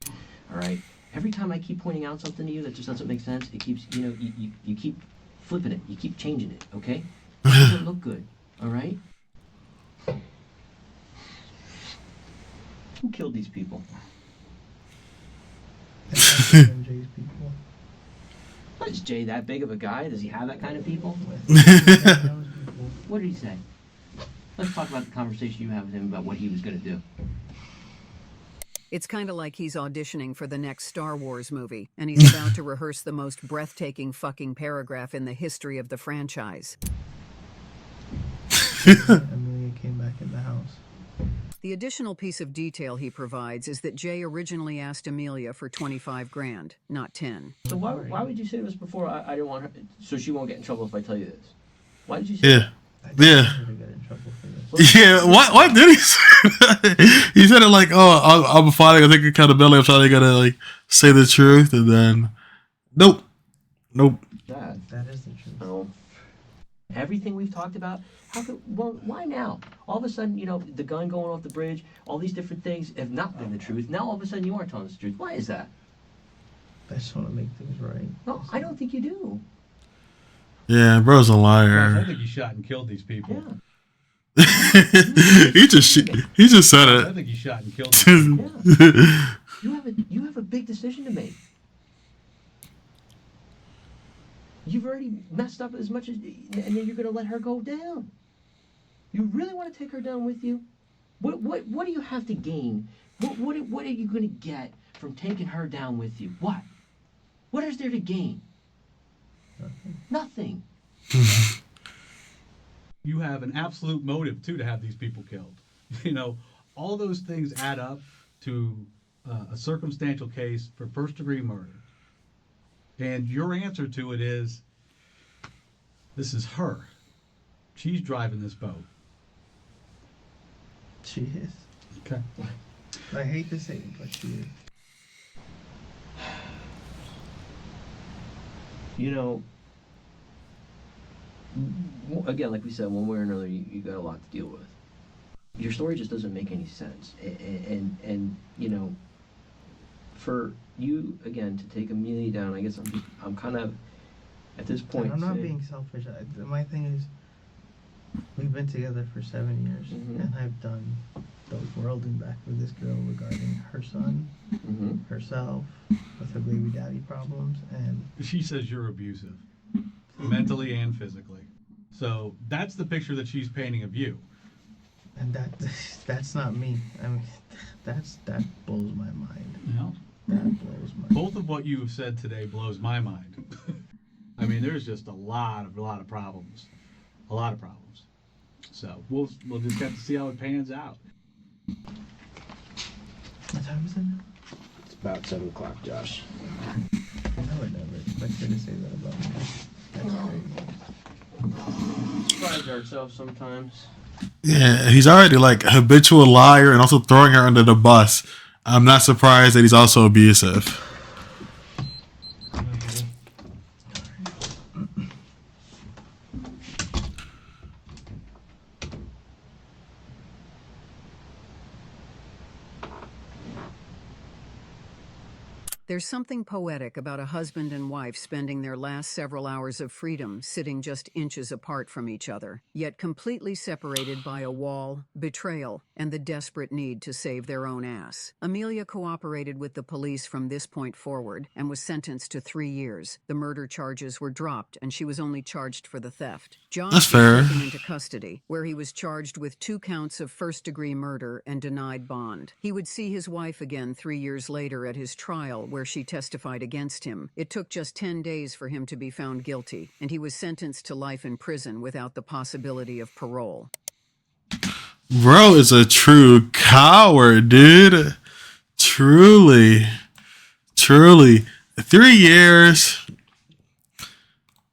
All right? Every time I keep pointing out something to you that just doesn't make sense, it keeps, you keep flipping it. You keep changing it, okay? It doesn't look good, all right? Who killed these people? Jay's people. Is Jay that big of a guy? Does he have that kind of people? What did he say? Let's talk about the conversation you had with him about what he was going to do. It's kind of like he's auditioning for the next Star Wars movie, and he's about to rehearse the most breathtaking fucking paragraph in the history of the franchise. Amelia came back in the house. The additional piece of detail he provides is that Jay originally asked Amelia for 25 grand, not 10. So why would you say this before? I didn't want her, so she won't get in trouble if I tell you this. Why did you say that? Yeah. Yeah, why did he say that? He said it like, oh, I'm finally gonna take accountability. I'm finally gonna like say the truth, and then nope. That is the truth. No. Everything we've talked about, why now? All of a sudden, the gun going off the bridge, all these different things have not been the truth. Now all of a sudden you are telling us the truth. Why is that? I just want to make things right. No, I don't think you do. Yeah, bro's a I liar. think you shot and killed these people. Yeah. he just said I it. think you shot and killed these people. Yeah. You have a big decision to make. You've already messed up as much as, and then you're going to let her go down. You really want to take her down with you? What do you have to gain? What are you going to get from taking her down with you? What? What is there to gain? Nothing. You have an absolute motive, too, to have these people killed. All those things add up to a circumstantial case for first-degree murder. And your answer to it is, This is her. She's driving this boat. She is. Okay. I hate to say it, but she is. You know, again, like we said, one way or another, you got a lot to deal with. Your story just doesn't make any sense. And you know, for you, again, to take Amelia down, I guess I'm kind of, at this point, And I'm not saying- being selfish. My thing is, we've been together for 7 years, Mhm. and I've done the world and back with this girl regarding her son, Mhm. herself, with her baby daddy problems, and She says you're abusive, mentally and physically. So that's the picture that she's painting of you. that's not me. I mean, that blows my mind. You know? That blows my. Both of what you've said today blows my mind. I mean, there's just a lot of problems, a lot of problems. So we'll just have to see how it pans out. What time is it now? It's about 7 o'clock, Josh. I would never expect her to say that about me. That's crazy. Surprise ourselves sometimes. Yeah, he's already like a habitual liar and also throwing her under the bus. I'm not surprised that he's also abusive. There's something poetic about a husband and wife spending their last several hours of freedom sitting just inches apart from each other, yet completely separated by a wall, betrayal, and the desperate need to save their own ass. Amelia cooperated with the police from this point forward and was sentenced to 3 years. The murder charges were dropped and she was only charged for the theft. Josh That's was fair. taken into custody, where he was charged with 2 counts of first-degree murder and denied bond. He would see his wife again 3 years later at his trial, where she testified against him. It took just 10 days for him to be found guilty, and he was sentenced to life in prison without the possibility of parole. Bro is a true coward, dude. Truly. 3 years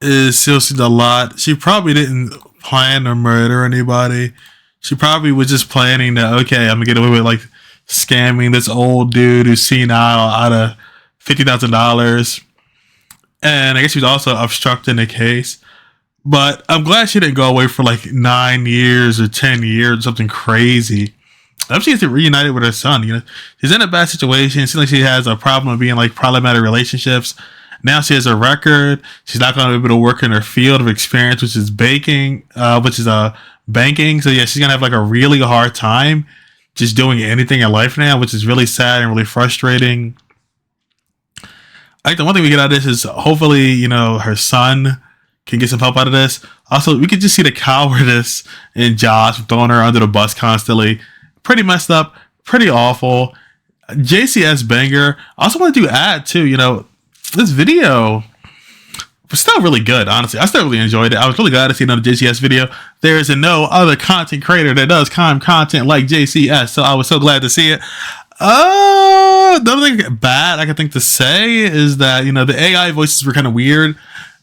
is still a lot. She probably didn't plan to murder anybody. She probably was just planning that, okay, I'm gonna get away with like scamming this old dude who's senile out of $50,000. And I guess she was also obstructing the case. But I'm glad she didn't go away for like 9 years or 10 years, something crazy. I'm she gets reunited with her son. You know, she's in a bad situation. It seems like she has a problem of being like problematic relationships. Now she has a record. She's not going to be able to work in her field of experience, which is banking. So yeah, she's gonna have like a really hard time just doing anything in life now, which is really sad and really frustrating. I think the one thing we get out of this is hopefully, you know, her son can get some help out of this. Also, we could just see the cowardice in Josh throwing her under the bus constantly. Pretty messed up, pretty awful. JCS banger. I also want to add too, you know, this video was still really good, honestly. I still really enjoyed it. I was really glad to see another JCS video. There is no other content creator that does content like JCS, so I was so glad to see it. The only thing bad I can think to say is that, you know, the AI voices were kind of weird.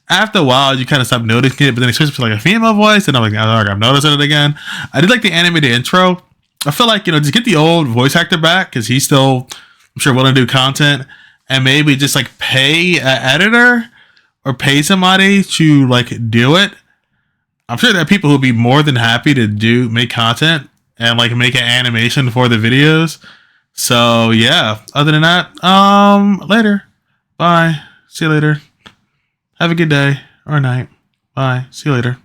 After a while, you kind of stop noticing it, but then it switched to like a female voice, and I'm like, I'm noticing it again. I did like the animated intro. I feel like, you know, just get the old voice actor back, because he's still, I'm sure, willing to do content, and maybe just like pay an editor or pay somebody to like do it. I'm sure there are people who'll be more than happy to make content and like make an animation for the videos. So yeah, other than that, later. Bye. See you later. Have a good day or night. Bye. See you later.